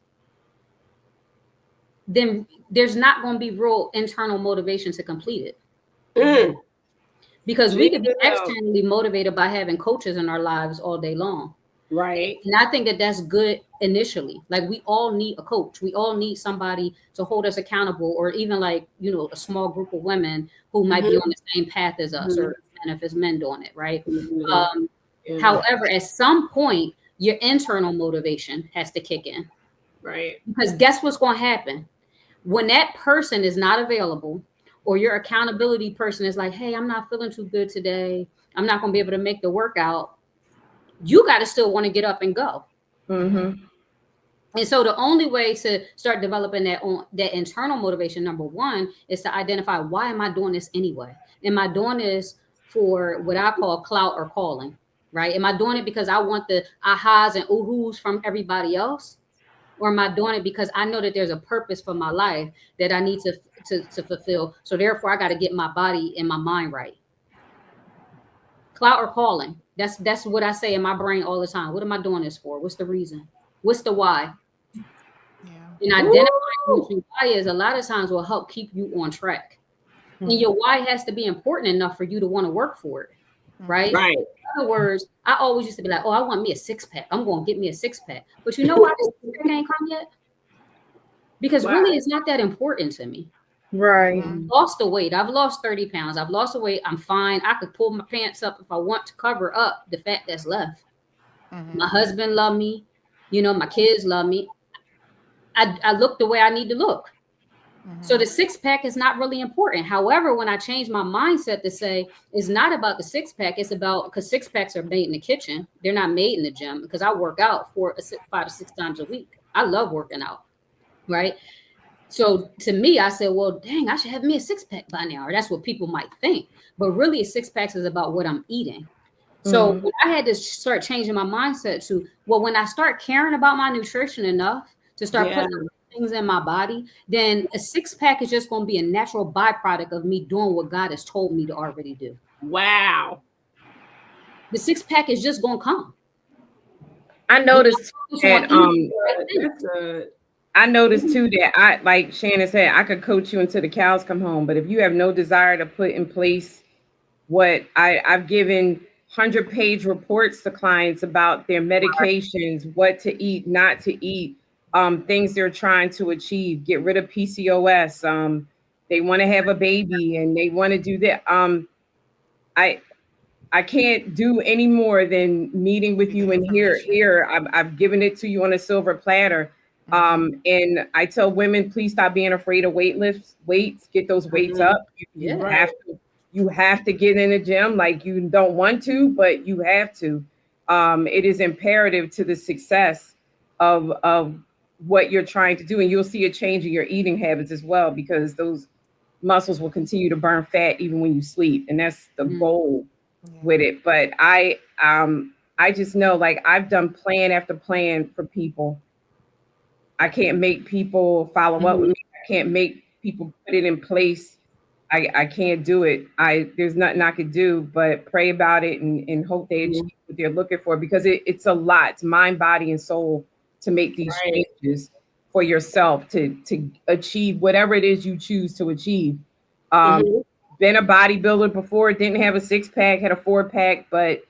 then there's not going to be real internal motivation to complete it. Because we could be externally motivated by having coaches in our lives all day long. Right. And I think that's good initially. Like we all need a coach. We all need somebody to hold us accountable, or even like, a small group of women who might be on the same path as us, or if it's men doing it. Right. However, at some point, your internal motivation has to kick in. Right. Because guess what's going to happen? When that person is not available, or your accountability person is like, hey, I'm not feeling too good today, I'm not going to be able to make the workout, you got to still want to get up and go. And so the only way to start developing that internal motivation, number one, is to identify, why am I doing this anyway? Am I doing this for what I call clout or calling, right? Am I doing it because I want the ahas and oohs from everybody else? Or am I doing it because I know that there's a purpose for my life that I need to fulfill? So therefore, I got to get my body and my mind right. Clout or calling. That's what I say in my brain all the time. What am I doing this for? What's the reason? What's the why? And identifying what your why is a lot of times will help keep you on track. And your why has to be important enough for you to want to work for it. Right? Right. In other words, I always used to be like, oh, I want me a 6-pack. I'm going to get me a 6-pack. But you know why this 6-pack ain't come yet? Because really it's not that important to me. Right. I've lost the weight. I've lost 30 pounds. I've lost the weight. I'm fine. I could pull my pants up if I want to cover up the fat that's left. My husband loved me. You know, my kids love me. I look the way I need to look. So the six pack is not really important. However, when I change my mindset to say it's not about the six pack, it's about, because six packs are made in the kitchen. They're not made in the gym, because I work out 5 to 6 times a week. I love working out, right? So to me, I said, well, dang, I should have me a six pack by now. Or that's what people might think. But really, a six pack is about what I'm eating. So when I had to start changing my mindset to, well, when I start caring about my nutrition enough to start putting things in my body, then a six pack is just going to be a natural byproduct of me doing what God has told me to already do. Wow. The six pack is just going to come. I noticed that, that's good. I noticed too that I, like Shannon said, I could coach you until the cows come home, but if you have no desire to put in place what I've given 100-page reports to clients about their medications, what to eat, not to eat, things they're trying to achieve, get rid of PCOS, they want to have a baby and they want to do that. I can't do any more than meeting with you and here. I've given it to you on a silver platter. And I tell women, please stop being afraid of weights, get those weights up. You have to get in the gym. Like, you don't want to, but you have to. It is imperative to the success of what you're trying to do. And you'll see a change in your eating habits as well, because those muscles will continue to burn fat even when you sleep. And that's the goal with it. But I just know, like, I've done plan after plan for people. I can't make people follow up with me. I can't make people put it in place. I can't do it. There's nothing I could do but pray about it and hope they achieve what they're looking for, because it's a lot. It's mind, body, and soul to make these changes for yourself to achieve whatever it is you choose to achieve. Been a bodybuilder before, didn't have a six pack, had a 4-pack, but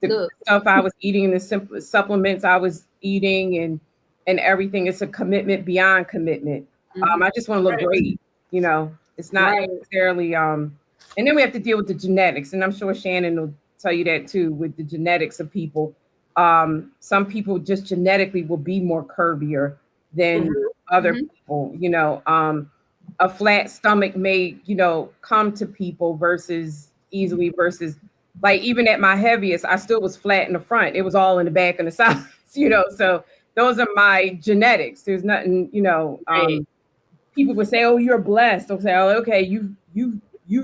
the stuff I was eating, the simple supplements I was eating and everything, it's a commitment beyond commitment. I just want to look great, you know. It's not necessarily and then we have to deal with the genetics, and I'm sure Shannon will tell you that too, with the genetics of people. Some people just genetically will be more curvier than other people, you know. A flat stomach may, you know, come to people versus easily versus, like, even at my heaviest, I still was flat in the front. It was all in the back and the sides, you know. So those are my genetics. There's nothing, you know, people would say, oh, you're blessed. They'll say, oh, okay, you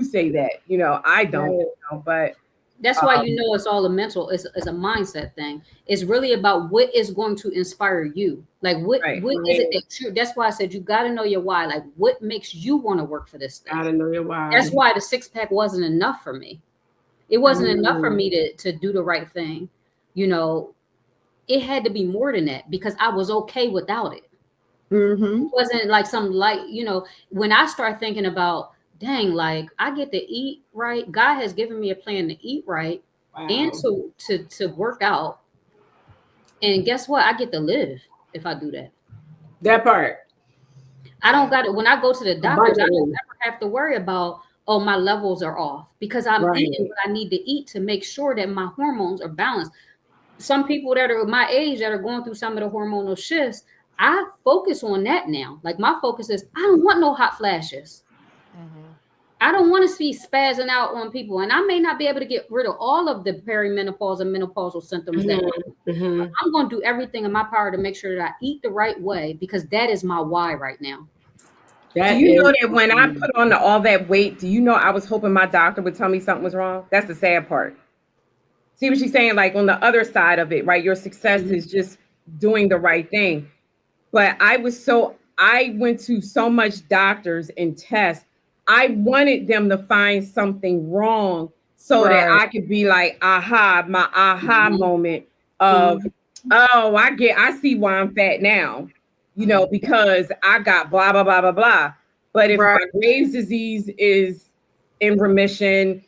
say that, you know, I don't, you know, but that's why, you know, it's all a mental, it's a mindset thing. It's really about what is going to inspire you. Like, what is it that you, that's why I said you got to know your why. Like, what makes you want to work for this thing? Got to know your why. That's why the six pack wasn't enough for me. It wasn't enough for me to do the right thing. You know, it had to be more than that, because I was okay without it. It wasn't like some light, you know, when I start thinking about, dang, like, I get to eat right. God has given me a plan to eat right and to work out. And guess what? I get to live if I do that. That part. I don't got it. When I go to the doctors, I don't ever have to worry about, oh, my levels are off, because I'm eating what I need to eat to make sure that my hormones are balanced. Some people that are my age that are going through some of the hormonal shifts, I focus on that now. Like, my focus is, I don't want no hot flashes. I don't want to be spazzing out on people. And I may not be able to get rid of all of the perimenopause and menopausal symptoms. I'm going to do everything in my power to make sure that I eat the right way, because that is my why right now. Do you know that when I put on all that weight, do you know I was hoping my doctor would tell me something was wrong? That's the sad part. See what she's saying? Like, on the other side of it, right? Your success is just doing the right thing. But I went to so much doctors and tests. I wanted them to find something wrong so that I could be like, my aha moment of, oh, I see why I'm fat now, you know, because I got blah, blah, blah, blah, blah. But if my Graves' disease is in remission,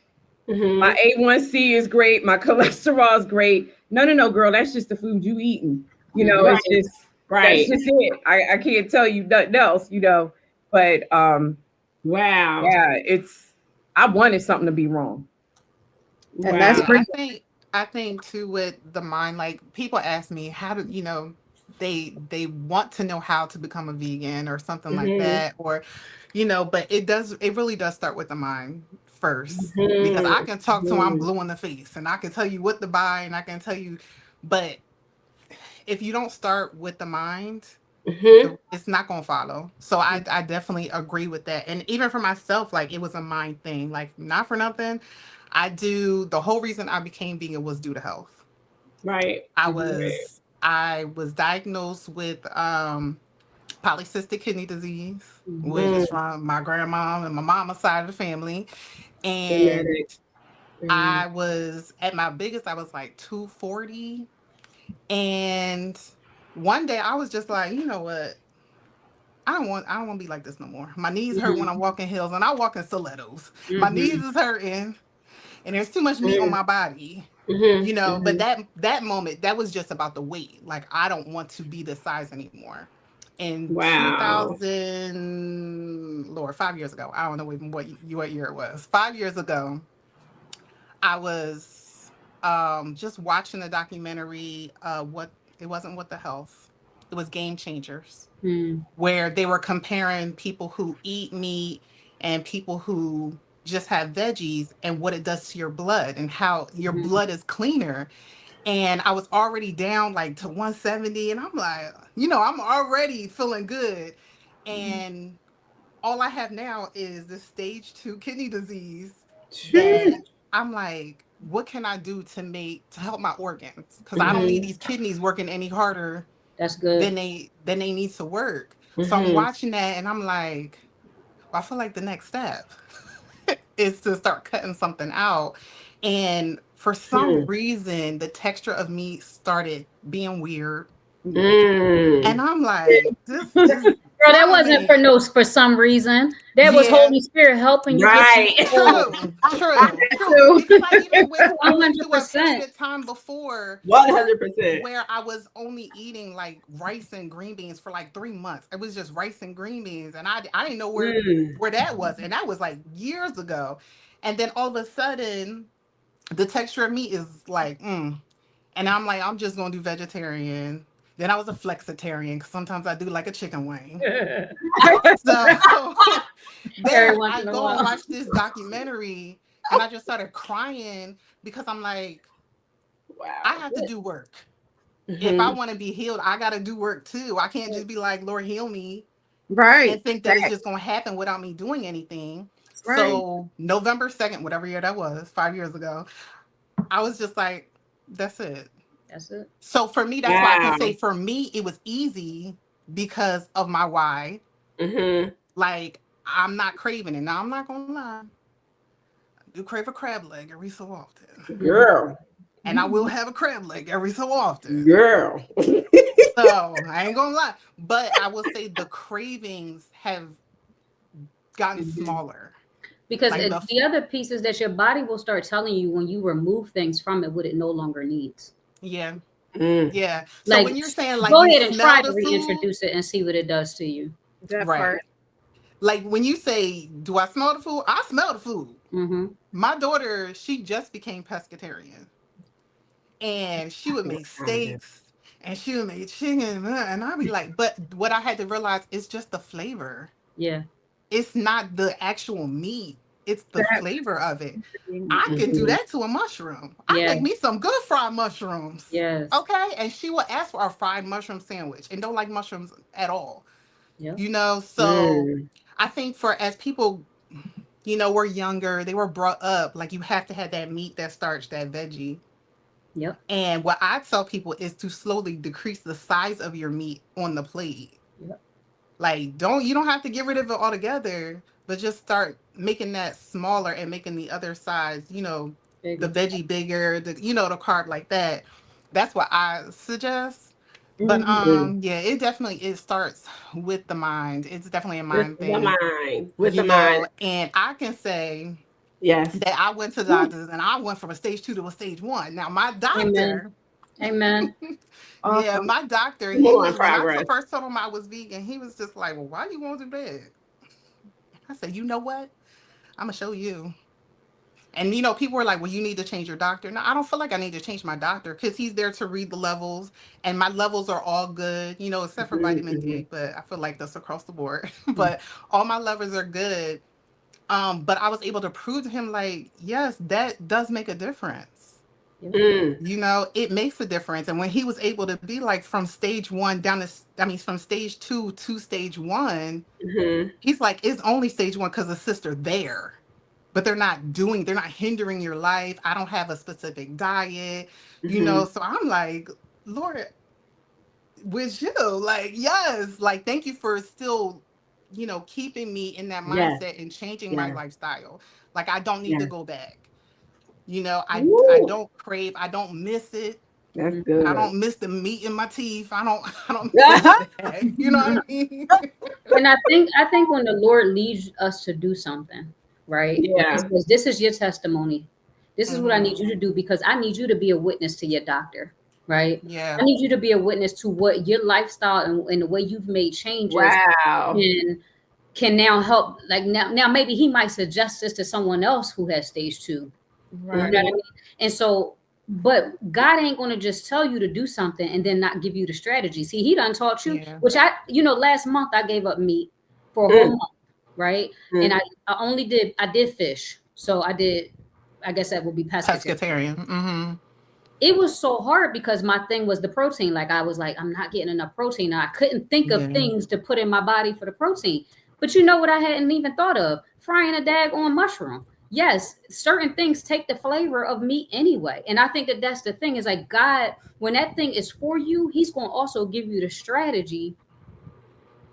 my A1C is great, my cholesterol is great. No, girl, that's just the food you eating. You know, it's just, that's just it. I can't tell you nothing else, you know, but yeah, I wanted something to be wrong. And that's I think too, with the mind, like, people ask me, how do, you know, they want to know how to become a vegan or something like that, or but it really does start with the mind first, because I can talk to I'm blue in the face and I can tell you what to buy and I can tell you, but if you don't start with the mind, it's not gonna follow. So I definitely agree with that. And even for myself, like, it was a mind thing. Like, not for nothing, the whole reason I became vegan was due to health. Right. I was diagnosed with polycystic kidney disease, which is from my grandma and my mama's side of the family. And I was at my biggest, I was like 240. And one day I was just like, you know what? I don't want to be like this no more. My knees hurt when I'm walking hills, and I walk in stilettos. My knees is hurting, and there's too much meat on my body. But that moment, that was just about the weight. Like, I don't want to be this size anymore. In 2000, Lord, 5 years ago, I don't know even what year it was. 5 years ago, I was just watching a documentary. It wasn't What the Health. It was Game Changers, where they were comparing people who eat meat and people who just have veggies and what it does to your blood and how your blood is cleaner. And I was already down like to 170, and I'm like, I'm already feeling good. And all I have now is the stage 2 kidney disease that I'm like, what can I do to help my organs? Because I don't need these kidneys working any harder That's good. than they need to work. So I'm watching that and I'm like, well, I feel like the next step is to start cutting something out. And for some reason, the texture of meat started being weird. And I'm like, this Girl, that wasn't for some reason. That was Holy Spirit helping you. Right. True. Because I even went through a period of time before 100% where I was only eating like rice and green beans for like 3 months. It was just rice and green beans, and I didn't know where that was, and that was like years ago. And then all of a sudden, the texture of meat is like, and I'm like, I'm just gonna do vegetarian. Then I was a flexitarian because sometimes I do like a chicken wing. So then I go and watch this documentary, and I just started crying because I'm like, I have to do work. If I want to be healed, I got to do work too. I can't just be like, Lord, heal me. Right. And think that it's just going to happen without me doing anything. Right. So November 2nd, whatever year that was, 5 years ago, I was just like, that's it. That's it. So for me, that's why I can say for me, it was easy because of my why. Like, I'm not craving it. Now, I'm not going to lie. I do crave a crab leg every so often. Girl. And I will have a crab leg every so often. Girl. So I ain't gonna lie. But I will say the cravings have gotten smaller. Because like the other piece is that your body will start telling you when you remove things from it what it no longer needs. Yeah. Yeah. So like, when you're saying like, go ahead and try to reintroduce it and see what it does to you. That part. Like when you say, do I smell the food? I smell the food. My daughter, she just became pescatarian. And she would make steaks and she would make chicken. And I'd be like, but what I had to realize is just the flavor. Yeah. It's not the actual meat. It's the flavor of it. I can do that to a mushroom. I make me some good fried mushrooms. Yes. Okay. And she will ask for a fried mushroom sandwich and don't like mushrooms at all. Yep. So I think as people, were younger, they were brought up, like you have to have that meat, that starch, that veggie. Yep. And what I tell people is to slowly decrease the size of your meat on the plate. Yep. Like, you don't have to get rid of it altogether, but just start making that smaller and making the other size, bigger. The veggie bigger, the carb like that. That's what I suggest. But it starts with the mind. It's definitely a mind thing. With the mind. And I can say that I went to the doctors and I went from a stage 2 to a stage 1. Now my doctor, Amen. Awesome. My doctor, when I first told him I was vegan, he was just like, well, why you want to do that? I said, you know what? I'm gonna show you. And, people were like, well, you need to change your doctor. No, I don't feel like I need to change my doctor because he's there to read the levels and my levels are all good, except for vitamin D, but I feel like that's across the board. But all my levels are good. But I was able to prove to him, like, yes, that does make a difference. It makes a difference. And when he was able to be like from stage 1 from stage 2 to stage 1, he's like, it's only stage 1 because the sister there. But they're not hindering your life. I don't have a specific diet, so I'm like, Lord, with you, like, yes, like, thank you for still, keeping me in that mindset and changing my lifestyle. Like, I don't need to go back. I don't crave, I don't miss it. That's good. I don't miss the meat in my teeth. I don't miss that. You know what I mean? And I think when the Lord leads us to do something, right? Yeah. Because this is your testimony. This is what I need you to do, because I need you to be a witness to your doctor, right? Yeah. I need you to be a witness to what your lifestyle and the way you've made changes. Wow. And can now help. Like now maybe he might suggest this to someone else who has stage 2. Right. You know what I mean? And so, but God ain't going to just tell you to do something and then not give you the strategy. See, he done taught you, which last month I gave up meat for a whole month, right? And I did fish. So I guess that would be pescatarian. It was so hard because my thing was the protein. Like I was like, I'm not getting enough protein. Now, I couldn't think of things to put in my body for the protein. But you know what I hadn't even thought of? Frying a daggone mushroom. Yes, certain things take the flavor of meat anyway. And I think that's the thing, is like God, when that thing is for you, he's going to also give you the strategy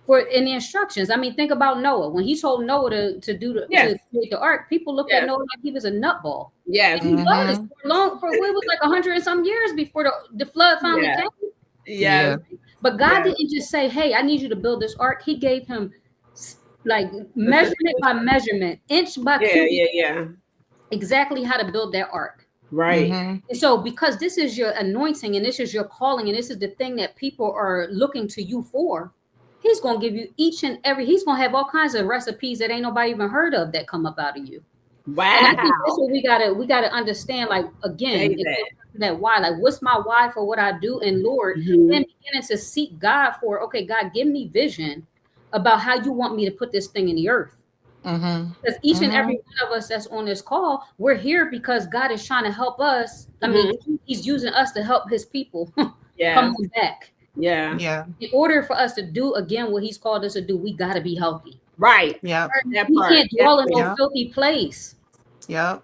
in the instructions. I mean, think about Noah. When he told Noah to create the ark, people looked at Noah like he was a nutball. Yes. And he was for it was like 100 and some years before the flood finally came. Yeah. But God didn't just say, hey, I need you to build this ark. He gave him like measurement by measurement, inch by cubic, exactly how to build that ark. Right. And so because this is your anointing and this is your calling and this is the thing that people are looking to you for, he's going to give you he's going to have all kinds of recipes that ain't nobody even heard of that come up out of you. Wow. And I think that's what we gotta understand. Like, again, that why, like, what's my why for what I do? And Lord, then beginning to seek God for, okay, God, give me vision about how you want me to put this thing in the earth. Because each and every one of us that's on this call, we're here because God is trying to help us. I mean, he's using us to help his people come back. Yeah. In order for us to do again what he's called us to do, we got to be healthy. Right. Yeah. We can't dwell in no filthy place. Yep.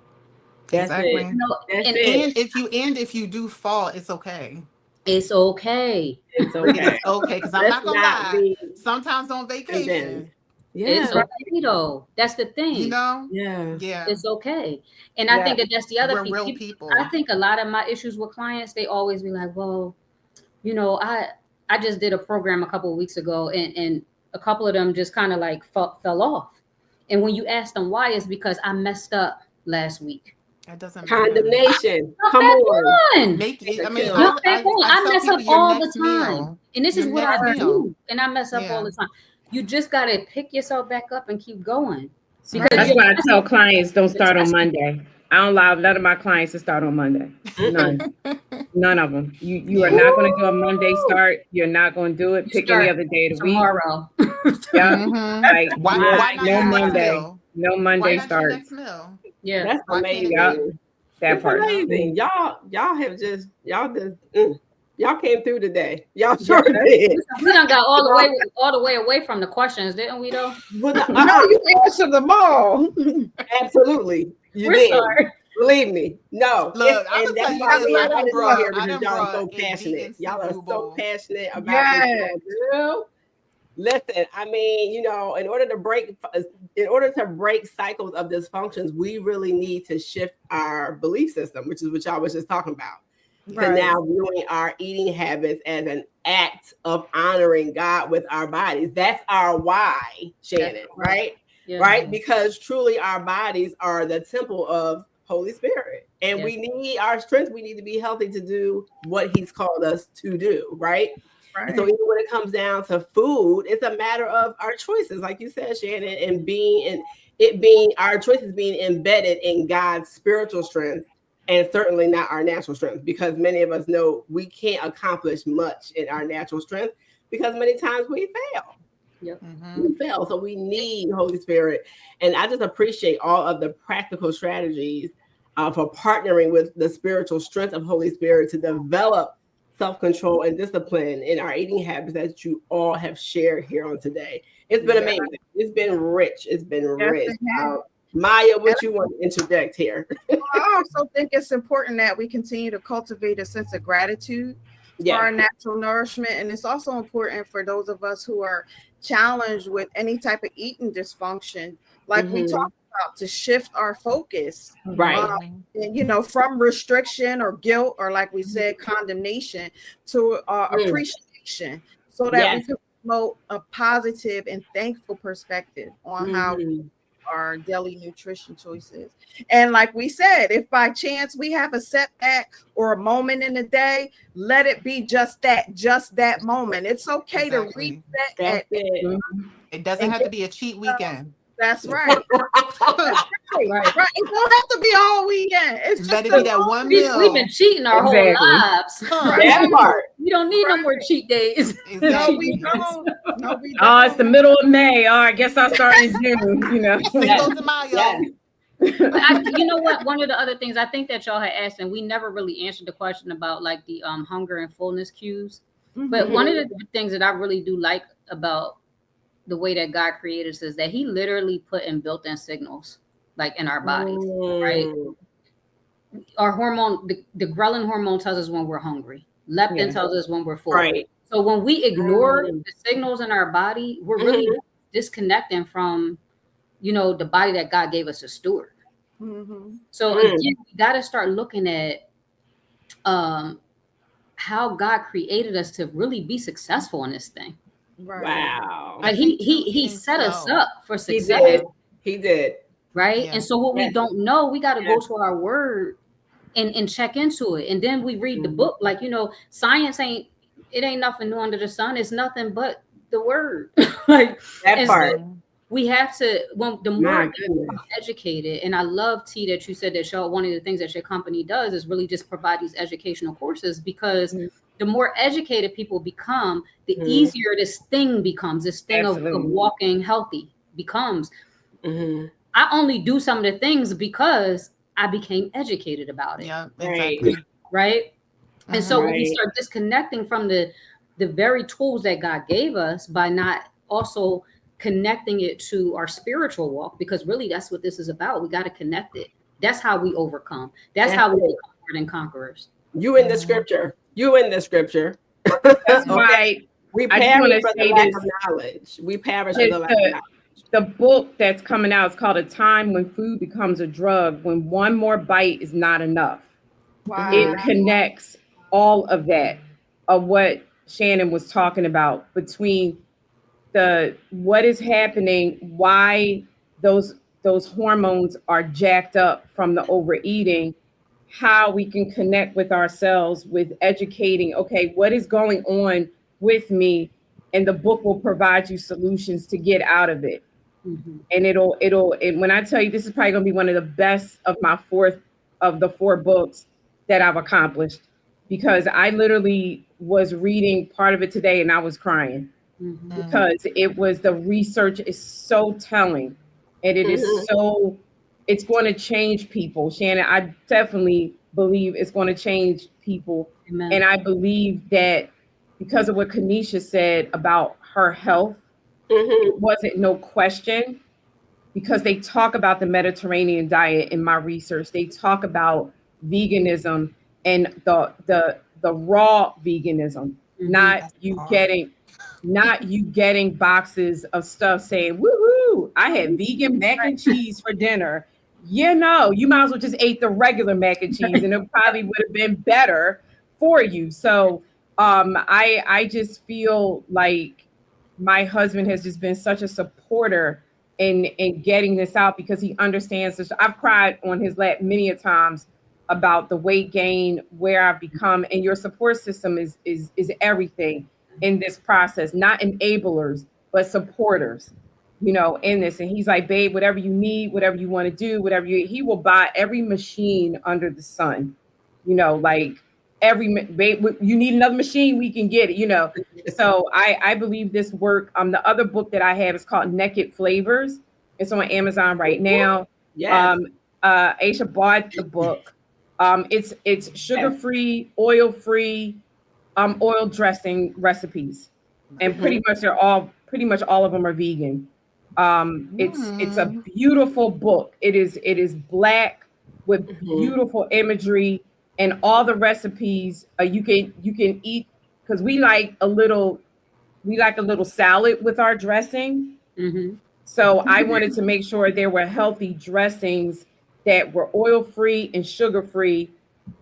That's exactly. it. And if you do fall, it's okay. It's okay. It's okay. It's okay, because I'm not gonna lie. Sometimes on vacation, it's okay though. That's the thing. Yeah. It's okay. And I think that's the other We're real people. I think a lot of my issues with clients, they always be like, well, I just did a program a couple of weeks ago, and a couple of them just kind of like fell off. And when you ask them why, it's because I messed up last week. That doesn't condemnation. Come on. I mess up all the time. And this is what I do. And I mess up all the time. You just got to pick yourself back up and keep going. Because that's why I tell clients, don't start on Monday. I don't allow none of my clients to start on Monday. None of them. You are not going to do a Monday start. You're not going to do it. Pick any other day of the tomorrow. Week. Like, why not no Monday. No Monday start. Yeah, that's amazing. That part. Amazing. Y'all came through today. Y'all sure did. We done got all the way away from the questions, didn't we? Though. No, you answered them all. Absolutely, you did. Sorry. Believe me. No. Look, I'm that's why y'all are so passionate. Y'all are so passionate about this, girl. Listen, I mean, in order to break cycles of dysfunctions, we really need to shift our belief system, which is what y'all was just talking about. Right. To now viewing our eating habits as an act of honoring God with our bodies. That's our why, Shannon, right? Yeah. Right? Because truly our bodies are the temple of Holy Spirit. And we need our strength. We need to be healthy to do what he's called us to do, right? Right. So even when it comes down to food, it's a matter of our choices, like you said, Shannon, and being our choices being embedded in God's spiritual strength and certainly not our natural strength, because many of us know we can't accomplish much in our natural strength because many times we fail. Yep. We fail. So we need Holy Spirit. And I just appreciate all of the practical strategies for partnering with the spiritual strength of Holy Spirit to develop self-control and discipline in our eating habits that you all have shared here on today. It's been amazing. It's been rich. It's been rich. Maya, what you want to interject here? I also think it's important that we continue to cultivate a sense of gratitude for our natural nourishment. And it's also important for those of us who are challenged with any type of eating dysfunction, like we talked about, to shift our focus, and, from restriction or guilt, or like we said, condemnation, to appreciation, so that we can promote a positive and thankful perspective on how our daily nutrition choices. And like we said, if by chance we have a setback or a moment in the day, let it be just that moment. It's okay to reset. It doesn't have to be a cheat weekend. That's right. Right. It don't have to be all weekend. It's just let it be that one meal. We've been cheating our whole lives. That part. We don't need no more cheat days. No, we don't. Oh, it's the middle of May. Oh, I guess I'll start in June. Cinco de Mayo. You know what? One of the other things I think that y'all had asked, and we never really answered the question about like the hunger and fullness cues. But one of the things that I really do like about the way that God created us is that He literally put in built-in signals, like in our bodies, right? Our hormone, the ghrelin hormone, tells us when we're hungry. Leptin tells us when we're full. Right. So when we ignore the signals in our body, we're really disconnecting from, the body that God gave us to steward. So again, we got to start looking at how God created us to really be successful in this thing. Wow. Like he set us up for success. He did. Right. Yeah. And so what we don't know, we got to go to our word and check into it. And then we read the book. Like, science ain't nothing new under the sun. It's nothing but the word. Like that part. So we have to, the more educated, and I love, T, that you said that one of the things that your company does is really just provide these educational courses, because the more educated people become, the easier this thing becomes, this thing of walking healthy becomes. I only do some of the things because I became educated about it. Yeah, exactly. Right. And so when we start disconnecting from the very tools that God gave us by not also connecting it to our spiritual walk, because really that's what this is about. We got to connect it. That's how we overcome. That's how we become more than conquerors. You in the scripture. That's right. We perish for the lack of knowledge. We perish for the lack of knowledge. The book that's coming out is called A Time When Food Becomes a Drug, When One More Bite Is Not Enough. Wow. It connects all of that, of what Shannon was talking about, between what is happening, why those hormones are jacked up from the overeating, how we can connect with ourselves with educating, okay, what is going on with me? And the book will provide you solutions to get out of it. And and when I tell you, this is probably going to be one of the best of my fourth of the 4 books that I've accomplished, because I literally was reading part of it today and I was crying. Because the research is so telling, and it is it's going to change people. Shannon, I definitely believe it's going to change people. Amen. And I believe that because of what Kenesia said about her health, it wasn't no question, because they talk about the Mediterranean diet in my research. They talk about veganism and the raw veganism, not you getting boxes of stuff saying, woohoo, I had vegan mac and cheese for dinner. You might as well just ate the regular mac and cheese and it probably would have been better for you. So I just feel like my husband has just been such a supporter in getting this out, because he understands this. I've cried on his lap many a times about the weight gain, where I've become, and your support system is everything in this process. Not enablers, but supporters. in this. And he's like, babe, whatever you need, whatever you want to do, he will buy every machine under the sun, like babe, you need another machine, we can get it, So I believe this work. The other book that I have is called Naked Flavors. It's on Amazon right now. Yes. Aisha bought the book. It's sugar-free, oil-free, oil dressing recipes. And pretty much all of them are vegan. It's a beautiful book. It is Black with beautiful imagery, and all the recipes you can eat, because we like a little salad with our dressing. So I wanted to make sure there were healthy dressings that were oil-free and sugar-free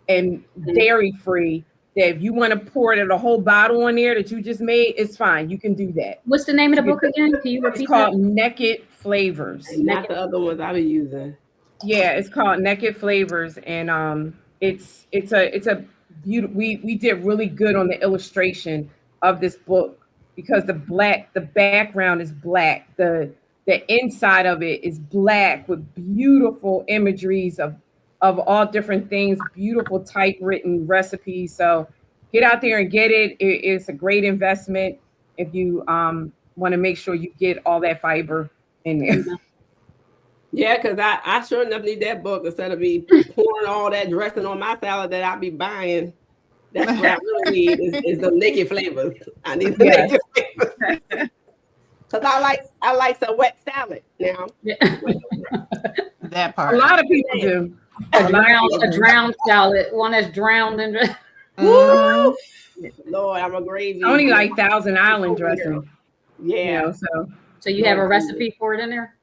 and dairy-free, that if you want to pour it in a whole bottle on there that you just made, it's fine. You can do that. What's the name of the book again? Can you repeat? It's called Naked Flavors. Not the other ones I be using. Yeah, it's called Naked Flavors, and it's a beautiful. We did really good on the illustration of this book, because the background is black. The inside of it is black with beautiful imageries of all different things, beautiful typewritten recipes. So get out there and get it. It's a great investment if you want to make sure you get all that fiber in there. Yeah, because I sure enough need that book instead of me pouring all that dressing on my salad that I'll be buying. That's what I really need is the naked flavors. I need the naked flavors. Because I like some wet salad now. That part. A lot of people do. A drowned salad, one that's drowned in. Lord, I'm a gravy. I only like Thousand Island dressing. Yeah. So you have a recipe for it in there?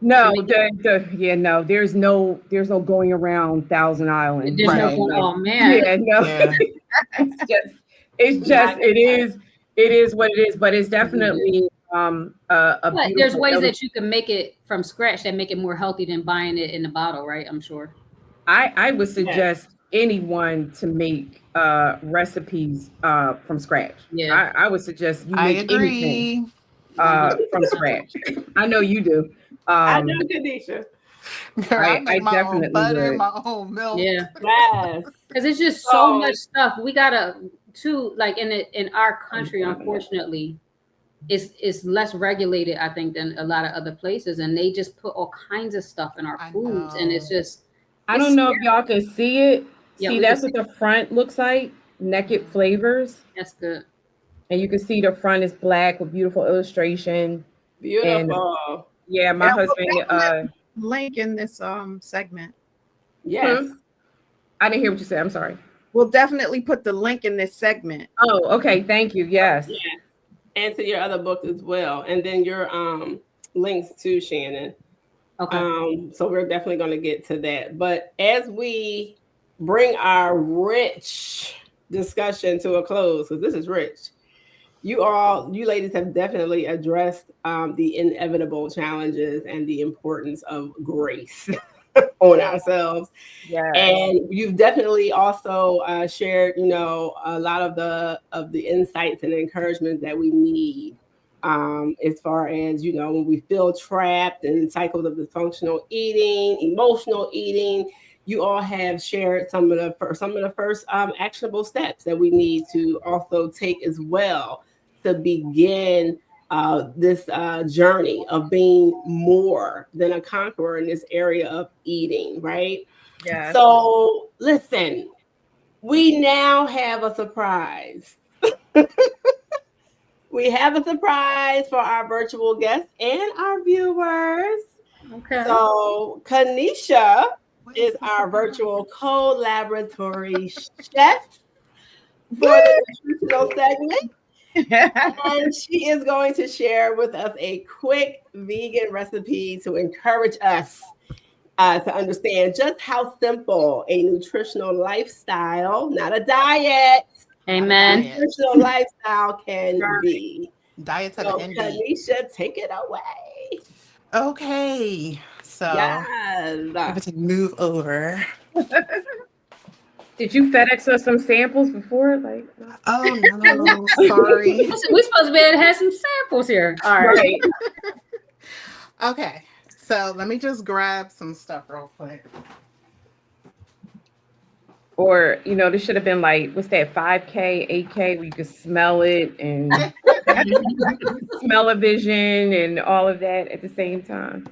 No, no. There's no going around Thousand Island. Oh man. Yeah, no. Yeah. It is what it is, but it's definitely but there's ways that you can make it from scratch that make it more healthy than buying it in the bottle, right? I'm sure. I would suggest anyone to make recipes from scratch. Yeah, I would suggest you make anything from scratch. I know you do. I do, Kenesia. I make my definitely own butter, would. my own milk. Yeah, yes. Because it's just so much stuff. We gotta like in our country, unfortunately, it's less regulated, I think, than a lot of other places, and they just put all kinds of stuff in our foods, and it's just. I don't know if y'all can see it. Yeah, see, that's what the front looks like. Naked Flavors. That's good. And you can see the front is black with beautiful illustration. Beautiful. And, yeah, my husband. Link in this segment. Yes. I didn't hear what you said. I'm sorry. We'll definitely put the link in this segment. Oh, okay. Thank you. Yes. Yeah. And to your other book as well, and then your links to Shannon. Okay. So we're definitely going to get to that. But as we bring our rich discussion to a close, because this is rich, you ladies have definitely addressed the inevitable challenges and the importance of grace on ourselves. Yes. And you've definitely also shared, a lot of the insights and encouragement that we need. As far as, when we feel trapped in cycles of dysfunctional eating, emotional eating, you all have shared some of the first actionable steps that we need to also take as well to begin this journey of being more than a conqueror in this area of eating, right? Yeah. So listen, we now have a surprise. We have a surprise for our virtual guests and our viewers. Okay. So Kenesia is our virtual collaboratory chef for the nutritional segment. And she is going to share with us a quick vegan recipe to encourage us to understand just how simple a nutritional lifestyle, not a diet, Amen. nutritional lifestyle can be. Diets So have Kenesia, take it away. Okay. So I'm going to move over. Did you FedEx us some samples before? Oh no, sorry. We're supposed to be able to have some samples here. All right. Okay, so let me just grab some stuff real quick. Or, this should have been like, what's that, 5K, 8K, where you could smell it and smell-o-vision and all of that at the same time.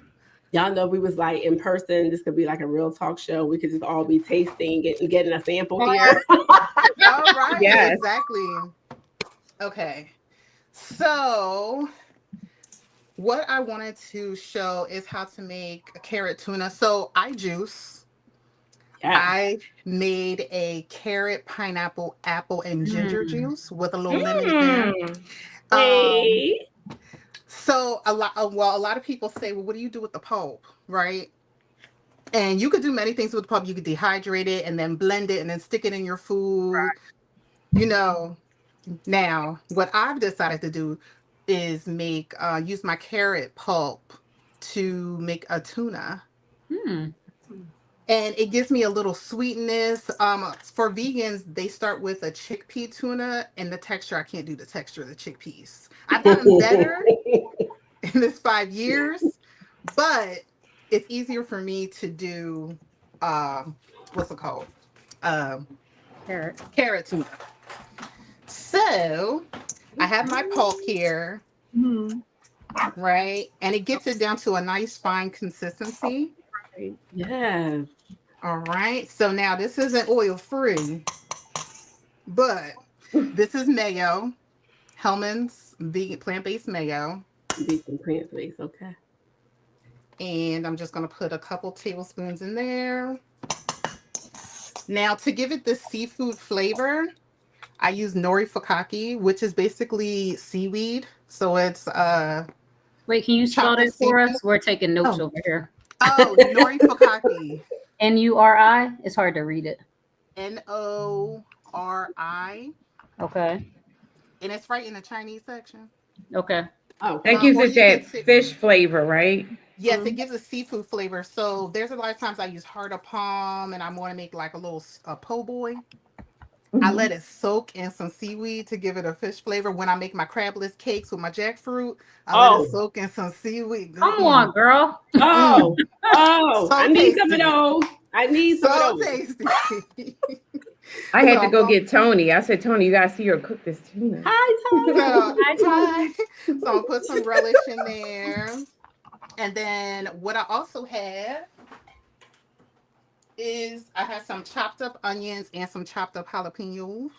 Y'all know, we was like in person, this could be like a real talk show. We could just all be tasting and getting a sample here. All right, Yes. exactly. Okay, so what I wanted to show is how to make a carrot tuna. So I juice. Yeah. I made a carrot, pineapple, apple, and ginger juice with a little lemon in there. Hey. So a lot of people say, well, what do you do with the pulp, right? And you could do many things with the pulp. You could dehydrate it and then blend it and then stick it in your food. Right. Now what I've decided to do is use my carrot pulp to make a tuna. And it gives me a little sweetness. For vegans, they start with a chickpea tuna, and the texture, I can't do the texture of the chickpeas. I've gotten better in this 5 years, but it's easier for me to do, what's it called? Carrot tuna. So I have my pulp here, right? And it gets it down to a nice fine consistency. Yeah. All right. So now this isn't oil free, but this is mayo, Hellman's vegan plant-based mayo. Vegan plant-based, okay. And I'm just going to put a couple tablespoons in there. Now to give it the seafood flavor, I use nori fukaki, which is basically seaweed. So it's Wait, can you spell that for us? We're taking notes over here. Oh, nori fukaki. N-U-R-I? It's hard to read it. N-O-R-I. Okay. And it's right in the Chinese section. Okay. Oh, that gives it that fish flavor, right? Yes, it gives a seafood flavor. So there's a lot of times I use heart of palm and I want to make like a little po' boy. I let it soak in some seaweed to give it a fish flavor. When I make my crabless cakes with my jackfruit, I let it soak in some seaweed. Come on, girl. So I need tasty. some of those. I need some of those. Tasty. I had to go get Tony. I said, Tony, you gotta see her cook this tuna. Hi, Tony. So I'll put some relish in there. And then what I also have is I have some chopped up onions and some chopped up jalapenos.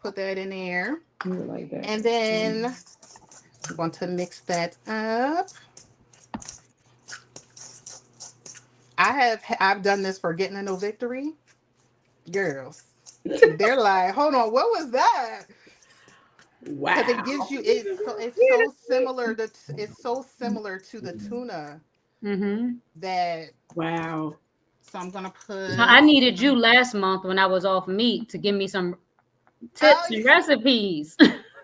Put that in there. Like that. And then I want to mix that up. I've done this for Getting a No Victory. Girls, they're like, hold on, what was that? Wow. Because it gives you it's so similar to the tuna that wow. So I'm gonna put. So I needed you last month when I was off meat to give me some tips and recipes.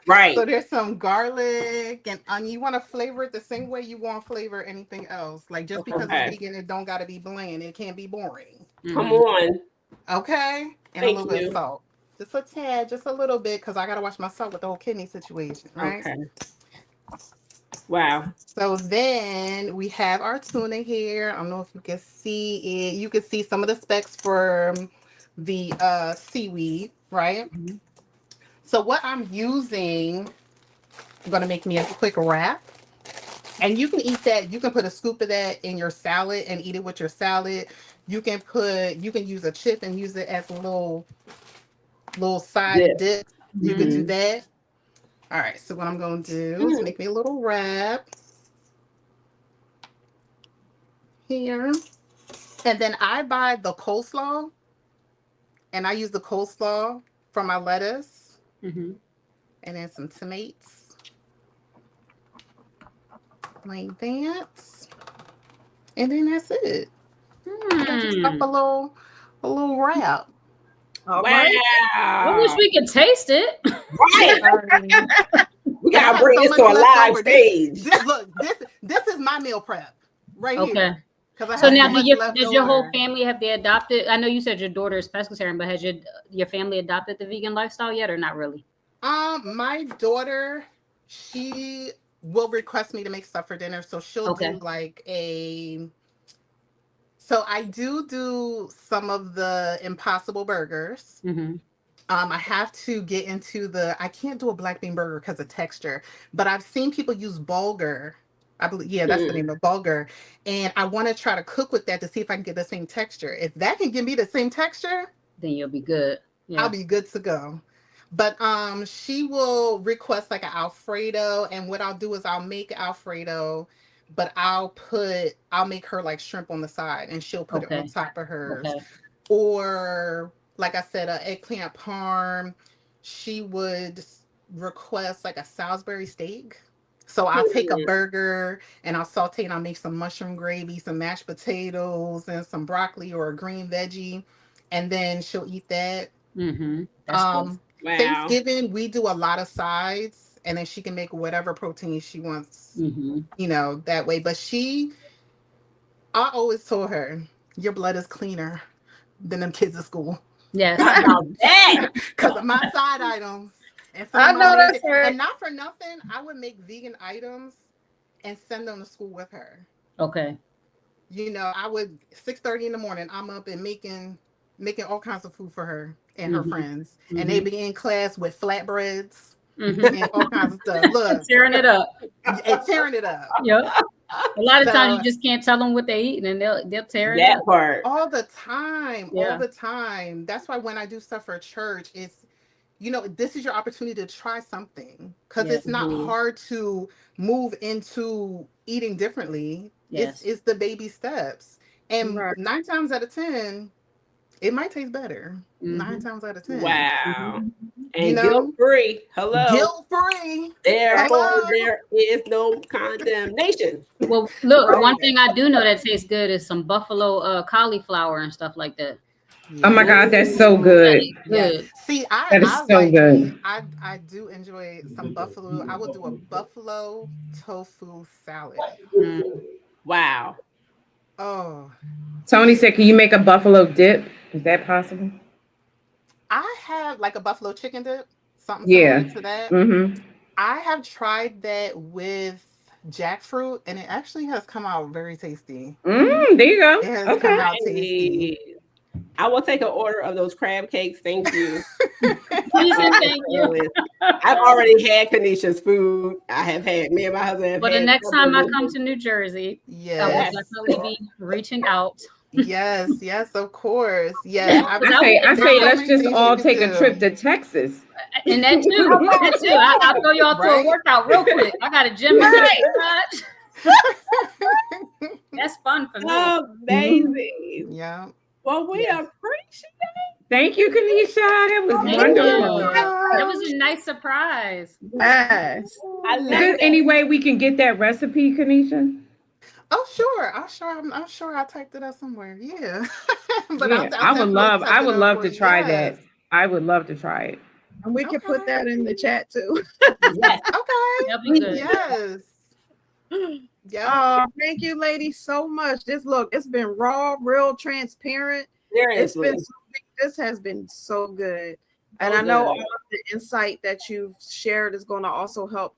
Right. So there's some garlic and onion. You want to flavor it the same way you want to flavor anything else. Like just because it's vegan, it don't gotta be bland. It can't be boring. Come on. Okay. And a little bit of salt. Just a tad, just a little bit, because I gotta watch myself with the whole kidney situation, right? Okay. Wow. So then we have our tuna here. I don't know if you can see it. You can see some of the specs for the seaweed, right? Mm-hmm. So what I'm using, I'm gonna make me a quick wrap. And you can eat that. You can put a scoop of that in your salad and eat it with your salad. You can use a chip and use it as a little side dip. You could do that. All right, so what I'm going to do is make me a little wrap here. And then I buy the coleslaw, and I use the coleslaw for my lettuce. And then some tomatoes. Like that. And then that's it. Just like a little wrap. Wow. Right. I wish we could taste it. Right. We gotta bring this to a live stage. This is my meal prep right here. So now does your whole family have they adopted? I know you said your daughter is pescatarian, but has your family adopted the vegan lifestyle yet or not really? My daughter, she will request me to make stuff for dinner. So she'll Okay. do like so I do some of the Impossible burgers. Mm-hmm. I have to get into I can't do a black bean burger because of texture, but I've seen people use bulgur. I believe, yeah, that's the name of bulgur. And I want to try to cook with that to see if I can get the same texture. If that can give me the same texture, Then you'll be good. Yeah. I'll be good to go. But she will request like an Alfredo, and what I'll do is I'll make Alfredo, but I'll make her like shrimp on the side, and she'll put it on top of hers. Okay. Or like I said, an eggplant parm. She would request like a Salisbury steak. So I'll take a burger and I'll saute and I'll make some mushroom gravy, some mashed potatoes, and some broccoli or a green veggie, and then she'll eat that. Mm-hmm. That's cool. Wow. Thanksgiving, we do a lot of sides, and then she can make whatever protein she wants, you know, that way. But I always told her, your blood is cleaner than them kids at school. Yes. Because of my side items. And I know that's right. And not for nothing, I would make vegan items and send them to school with her. Okay. You know, I would 6:30 in the morning, I'm up and making all kinds of food for her and her friends. And they'd be in class with flatbreads and all kinds of stuff. Look. Tearing it up. And tearing it up. Yep. A lot of times you just can't tell them what they eat, and they'll tear it up. That part. All the time. Yeah. All the time. That's why when I do stuff for church, it's, you know, this is your opportunity to try something. Because it's not hard to move into eating differently. Yes. It's the baby steps. And 9 times out of 10, it might taste better. 9 times out of 10. Wow. And You know? guilt-free. Hello. Guilt-free. Therefore, there is no condemnation. Well, look, one thing I do know that tastes good is some buffalo cauliflower and stuff like that. Oh my God, that's so good. Good. See, That is so good. I do enjoy some buffalo. I will do a buffalo tofu salad. Wow. Oh, Tony said, can you make a buffalo dip? Is that possible? I have like a buffalo chicken dip, something Yeah. similar to that. Mm-hmm. I have tried that with jackfruit, and it actually has come out very tasty. There you go. It has Okay. come out tasty. I will take an order of those crab cakes. Thank you. Please and thank you. I've already had Kenesia's food. I have had, me and my husband have But the had next time I buffalo. come to New Jersey, I Yes. will definitely be reaching out. Yes, of course. Yes. I say, there's so let's many just things all you take can a do. trip to Texas. And that too. I'll throw y'all through a Right. workout real quick. I got a gym in the garage. That's fun for me. Amazing. Yeah. Well, we appreciate Thank you, Kenesia. That was Thank wonderful. you. That was a nice surprise. Yes. I Is love there that. any way we can get that recipe, Kenesia? Oh, sure. I'm sure I typed it up somewhere. Yeah. But Yeah, I'll I would definitely love type it up love for to you. try Yes. that. I would love to try it. And we can put Okay. that in the chat too. Yes. Okay. That'll be good. Yes. Yeah. Oh, thank you, ladies, so much. It's been raw, real, transparent. Seriously. This has been so good. And So I know good. all of the insight that you've shared is going to also help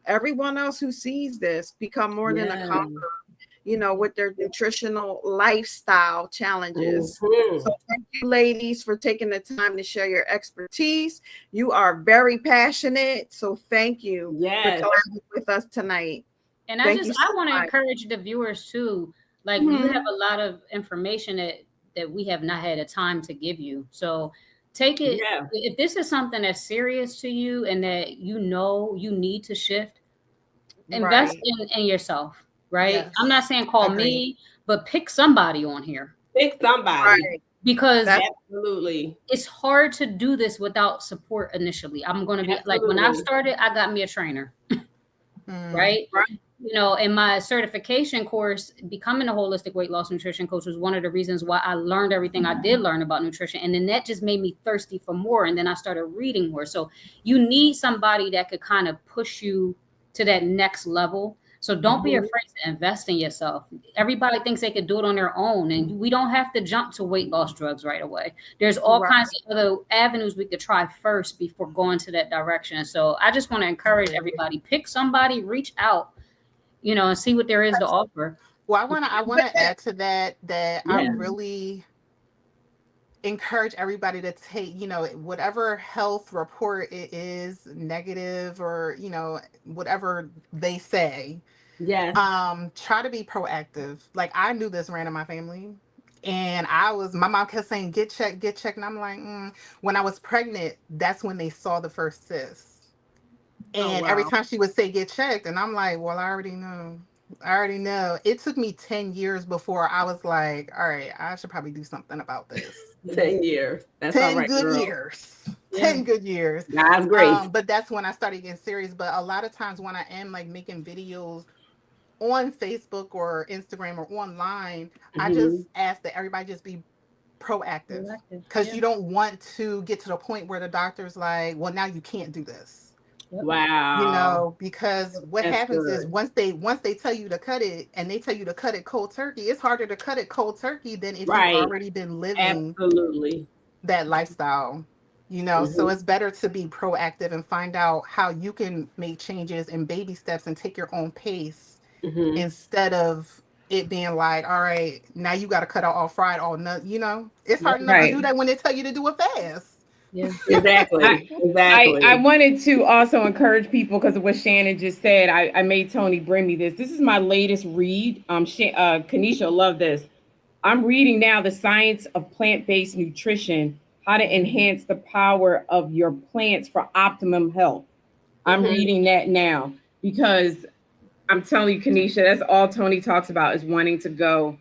everyone else who sees this become more than a conqueror, you know, with their nutritional lifestyle challenges. Mhm. So thank you, ladies, for taking the time to share your expertise. You are very passionate. So thank you Yes. for collaborating with us tonight. And Thank I you so want to much. encourage the viewers too. Like Mhm. you have a lot of information that we have not had a time to give you. So take it. Yeah. If this is something that's serious to you and that you know you need to shift, invest in yourself. Right. Yes. I'm not saying call Agreed. me, but pick somebody on here Pick somebody. Right. because Absolutely. it's hard to do this without support initially. I'm going to be like, when I Absolutely. started, I got me a trainer. Mm. Right. Right. You know, in my certification course, becoming a holistic weight loss nutrition coach was one of the reasons why I learned everything I did learn about nutrition. And then that just made me thirsty for more. And then I started reading more. So you need somebody that could kind of push you to that next level. So don't be afraid to invest in yourself. Everybody thinks they could do it on their own, and we don't have to jump to weight loss drugs right away. There's all kinds of other avenues we could try first before going to that direction. So I just want to encourage everybody, pick somebody, reach out, and see what there is to offer. Well, I wanna add to that I Yeah. really encourage everybody to take, whatever health report it is, negative or, whatever they say. Yeah. Try to be proactive. Like, I knew this ran in my family. And my mom kept saying, get checked. And I'm like, when I was pregnant, that's when they saw the first cyst. And every time she would say, get checked. And I'm like, well, I already know. It took me 10 years before I was like, all right, I should probably do something about this. 10 years. That's 10 all right, good girl. years. 10 good years. That's great. But that's when I started getting serious. But a lot of times when I am like making videos on Facebook or Instagram or online, I just ask that everybody just be proactive, because you don't want to get to the point where the doctor's like, well, now you can't do this. Wow. Because what happens is once they tell you to cut it, and they tell you to cut it cold turkey, it's harder to cut it cold turkey than if you've already been living that lifestyle. So it's better to be proactive and find out how you can make changes in baby steps and take your own pace, instead of it being like, all right, now you got to cut out all fried, all nut. It's hard enough to do that when they tell you to do it fast. Yeah, exactly. I wanted to also encourage people, because of what Shannon just said. I made Tony bring me this. This is my latest read. Kenesia will love this. I'm reading now The Science of Plant-Based Nutrition, How to Enhance the Power of Your Plants for Optimum Health. I'm reading that now, because I'm telling you, Kenesia, that's all Tony talks about, is wanting to go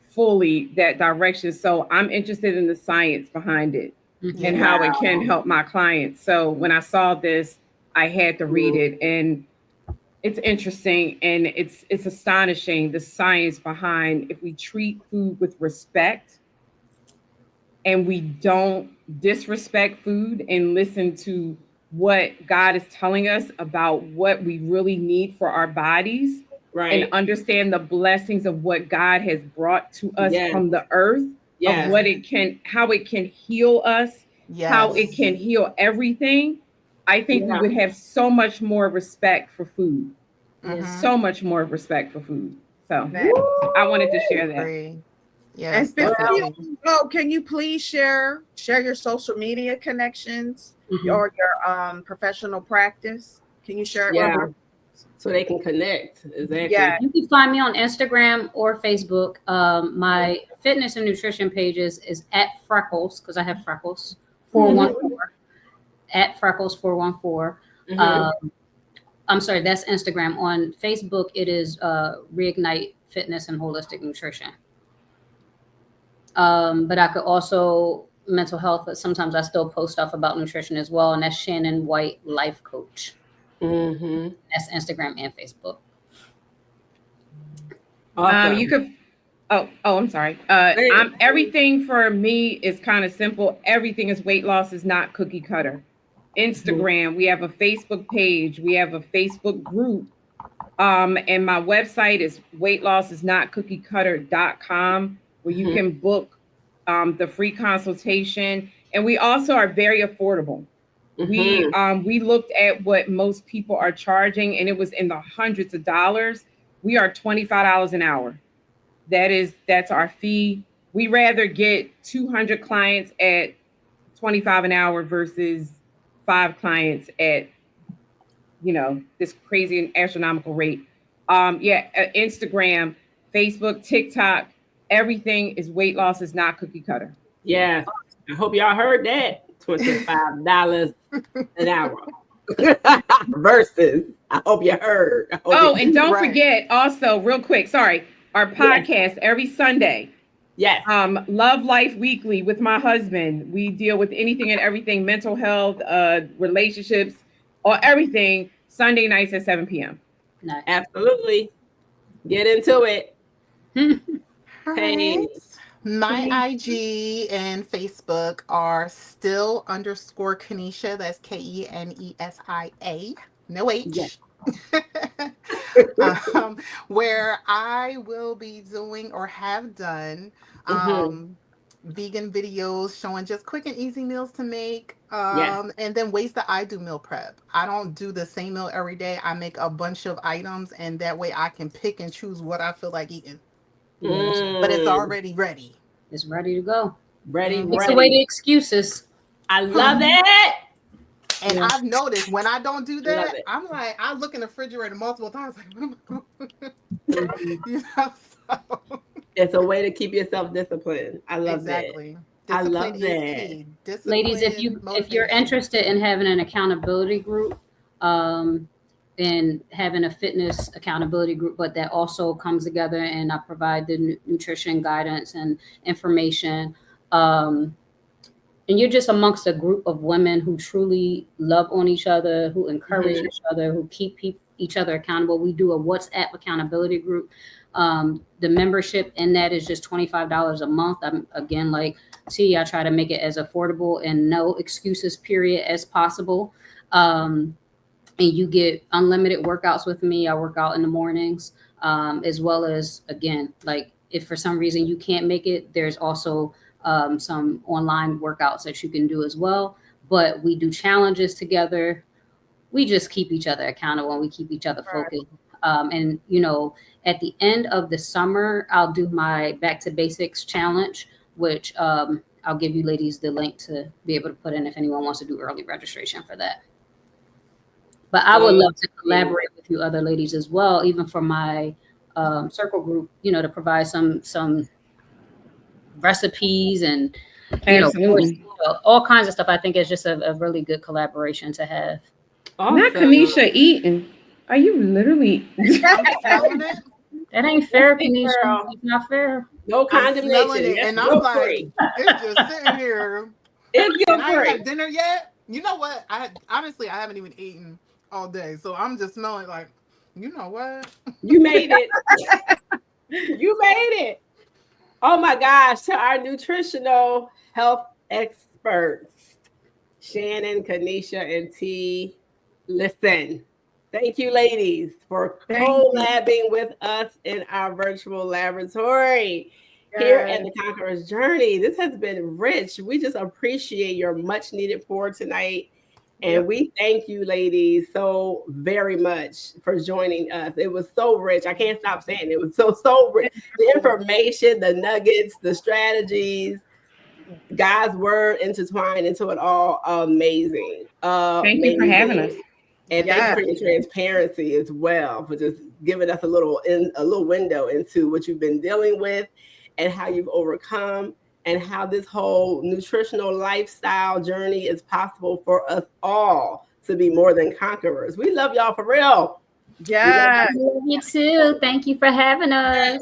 fully that direction. So I'm interested in the science behind it and how it can help my clients. So when I saw this, I had to read it, and it's interesting, and it's astonishing, the science behind, if we treat food with respect and we don't disrespect food and listen to what God is telling us about what we really need for our bodies, and understand the blessings of what God has brought to us from the earth, of what how it can heal us, how it can heal everything. I think we would have so much more respect for food. So much more respect for food. So I wanted to share that. Yes, and before you go, can you please share your social media connections or your professional practice? Can you share it? So they can connect. Exactly. Yeah. You can find me on Instagram or Facebook. My fitness and nutrition pages is at Freckles, because I have Freckles 414, at Freckles 414. I'm sorry, that's Instagram. On Facebook, it is ReIgnite Fitness and Holistic Nutrition. But I could also mental health, but sometimes I still post stuff about nutrition as well. And that's Shannon White Life Coach. That's Instagram and Facebook. Awesome. You could. I'm sorry. Everything for me is kind of simple. Everything is Weight Loss is Not Cookie Cutter. Instagram, we have a Facebook page, we have a Facebook group, and my website is weightlossisnotcookiecutter.com, where you can book the free consultation, and we also are very affordable. We looked at what most people are charging, and it was in the hundreds of dollars. We are $25 an hour. That's our fee. We rather get 200 clients at $25 an hour versus 5 clients at this crazy and astronomical rate. Instagram, Facebook, TikTok, everything is Weight Loss is Not Cookie Cutter. Yeah, I hope y'all heard that. $25 an hour versus. I hope you heard. And don't forget also, real quick, sorry, our podcast every Sunday. Yes. Love Life Weekly with my husband. We deal with anything and everything, mental health, relationships, or everything, Sunday nights at 7 p.m. Nice. Absolutely. Get into it. Hey. My IG and Facebook are still_Kenesia. That's Kenesia. No H. where I will be doing or have done vegan videos showing just quick and easy meals to make, and then ways that I do meal prep. I don't do the same meal every day. I make a bunch of items, and that way I can pick and choose what I feel like eating. But it's already ready. It's ready to go. Ready. Takes away the excuses. I love it. And I've noticed when I don't do that, I'm like, I look in the refrigerator multiple times, like, what am I going to do? So. It's a way to keep yourself disciplined. I love that. Discipline I love that. Ladies, if you're interested in having an accountability group, and having a fitness accountability group, but that also comes together and I provide the nutrition guidance and information. And you're just amongst a group of women who truly love on each other, who encourage each other, who keep each other accountable. We do a WhatsApp accountability group. The membership in that is just $25 a month. I'm again, like T, I try to make it as affordable and no excuses period as possible. And you get unlimited workouts with me. I work out in the mornings, as well as, again, like if for some reason you can't make it, there's also some online workouts that you can do as well. But we do challenges together. We just keep each other accountable and we keep each other focused. And, you know, at the end of the summer, I'll do my Back to Basics challenge, which I'll give you ladies the link to be able to put in if anyone wants to do early registration for that. But I would love to collaborate with you other ladies as well, even for my circle group, you know, to provide some recipes and all kinds of stuff. I think it's just a really good collaboration to have. Awesome. Not Kenesia eating. Are you literally? That ain't fair, Kenesia. It's not fair. No condemnation. And I'm like, it's just sitting here. It's and I ain't had dinner yet. You know what? I haven't even eaten all day, so I'm just smelling like, you know what? You made it. You made it. Oh my gosh, to our nutritional health experts, Shannon, Kenesia, and T. Listen, thank you, ladies, for collabing with us in our virtual laboratory here at the Conquerors Journey. This has been rich. We just appreciate your much needed pour tonight. And we thank you, ladies, so very much for joining us. It was so rich. I can't stop saying it. It was so rich. The information, the nuggets, the strategies, God's word intertwined into it all. Amazing. Thank you for having us. And thank you for your transparency as well, for just giving us a little window into what you've been dealing with and how you've overcome, and how this whole nutritional lifestyle journey is possible for us all to be more than conquerors. We love y'all for real. Yeah. Love you too. Thank you for having us.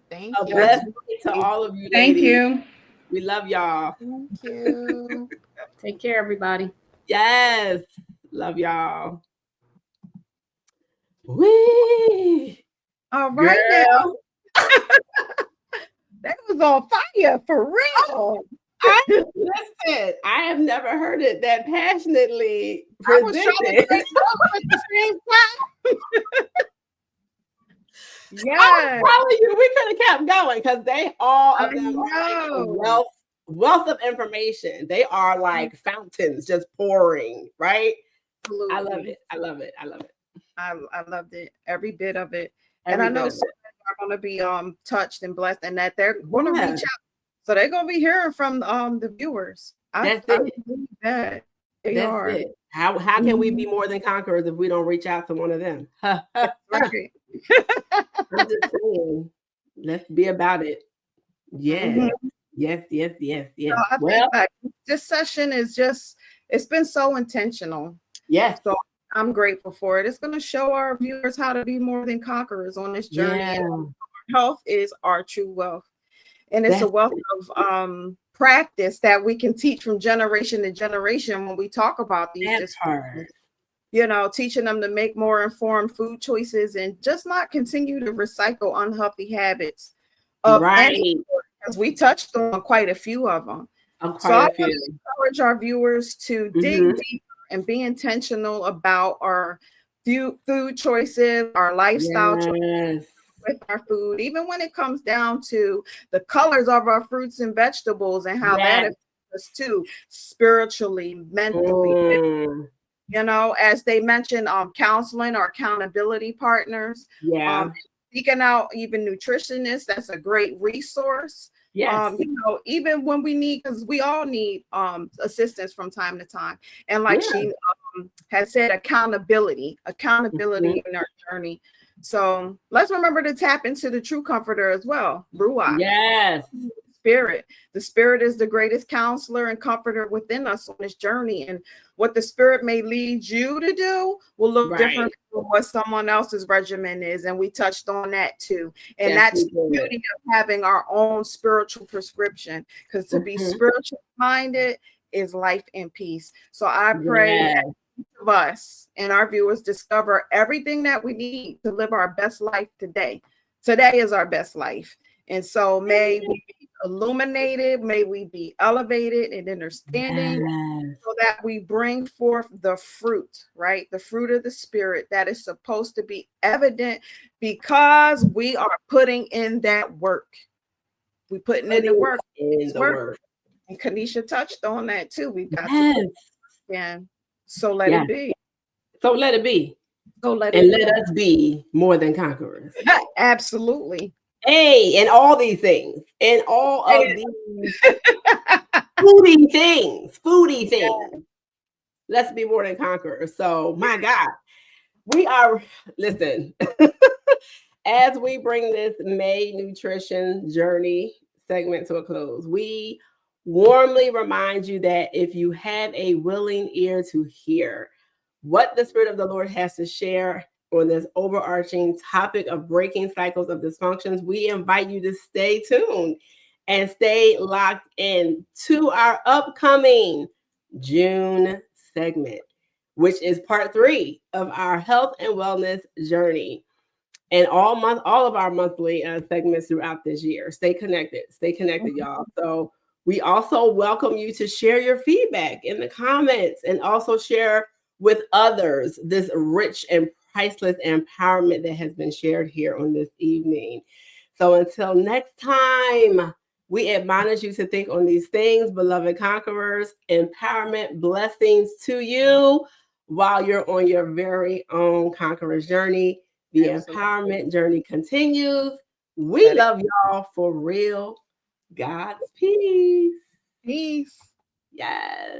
Thank you. A blessed day to all of you. Thank you. We love y'all. Thank you. Take care, everybody. Yes. Love y'all. Wee. All right, now. That was on fire for real. Listen, I have never heard it that passionately presented. I was trying to take at the same time. Yeah, I'm telling you, we could have kept going because they all of them are like wealth of information. They are like fountains just pouring, right? Absolutely. I love it. I love it. I love it. I loved it, every bit of it. And I know some are going to be touched and blessed, and that they're going to reach out. So they're going to be hearing from the viewers. I believe that they are. It. How can we be more than conquerors if we don't reach out to one of them? Right. I'm just saying, let's be about it. Yeah. Yes. So I think this session is it's been so intentional. Yes. So I'm grateful for it. It's going to show our viewers how to be more than conquerors on this journey. Yeah. Health is our true wealth. And it's a wealth of practice that we can teach from generation to generation when we talk about these disorders. You know, teaching them to make more informed food choices and just not continue to recycle unhealthy habits. Because we touched on quite a few of them. So I want to encourage our viewers to dig deeper and be intentional about our food choices, our lifestyle choices Yes. with our food, even when it comes down to the colors of our fruits and vegetables and how that Yes. affects us too, spiritually, mentally. Mm. You know, as they mentioned, counseling or accountability partners, Yeah. seeking out even nutritionists, that's a great resource. Yes. You know, even when we need, because we all need assistance from time to time. And like Yeah. she has said, accountability Mhm. in our journey. So let's remember to tap into the true comforter as well, Ruach. Yes. Spirit. The spirit is the greatest counselor and comforter within us on this journey. And what the spirit may lead you to do will look different Right. from what someone else's regimen is. And we touched on that too. And Yes, that's we the did. beauty of having our own spiritual prescription. Because to be Mhm. spiritually minded is life and peace. So I pray Yes. that each of us and our viewers discover everything that we need to live our best life today. Today is our best life. And so may we be illuminated, may we be elevated in understanding, Yes. so that we bring forth the fruit, right? The fruit of the spirit that is supposed to be evident because we are putting in that work. We putting in the work. In It's the work. word. And Kenesia touched on that too. We've got to Yes. put it in. So let Yes. it be. So let it be. So let And it let be. us be more than conquerors. Absolutely. Hey, and all these things, and all of these foodie things. Let's be more than conquerors. So, my God, we are, listen, as we bring this May nutrition journey segment to a close, we warmly remind you that if you have a willing ear to hear what the Spirit of the Lord has to share on this overarching topic of breaking cycles of dysfunctions, we invite you to stay tuned and stay locked in to our upcoming June segment, which is part 3 of our health and wellness journey. And all of our monthly segments throughout this year. Stay connected, y'all. So we also welcome you to share your feedback in the comments and also share with others this rich and priceless empowerment that has been shared here on this evening. So until next time, we admonish you to think on these things, beloved conquerors. Empowerment, blessings to you while you're on your very own conqueror's journey. The empowerment journey continues. We love y'all for real. God's peace. Peace. Yes.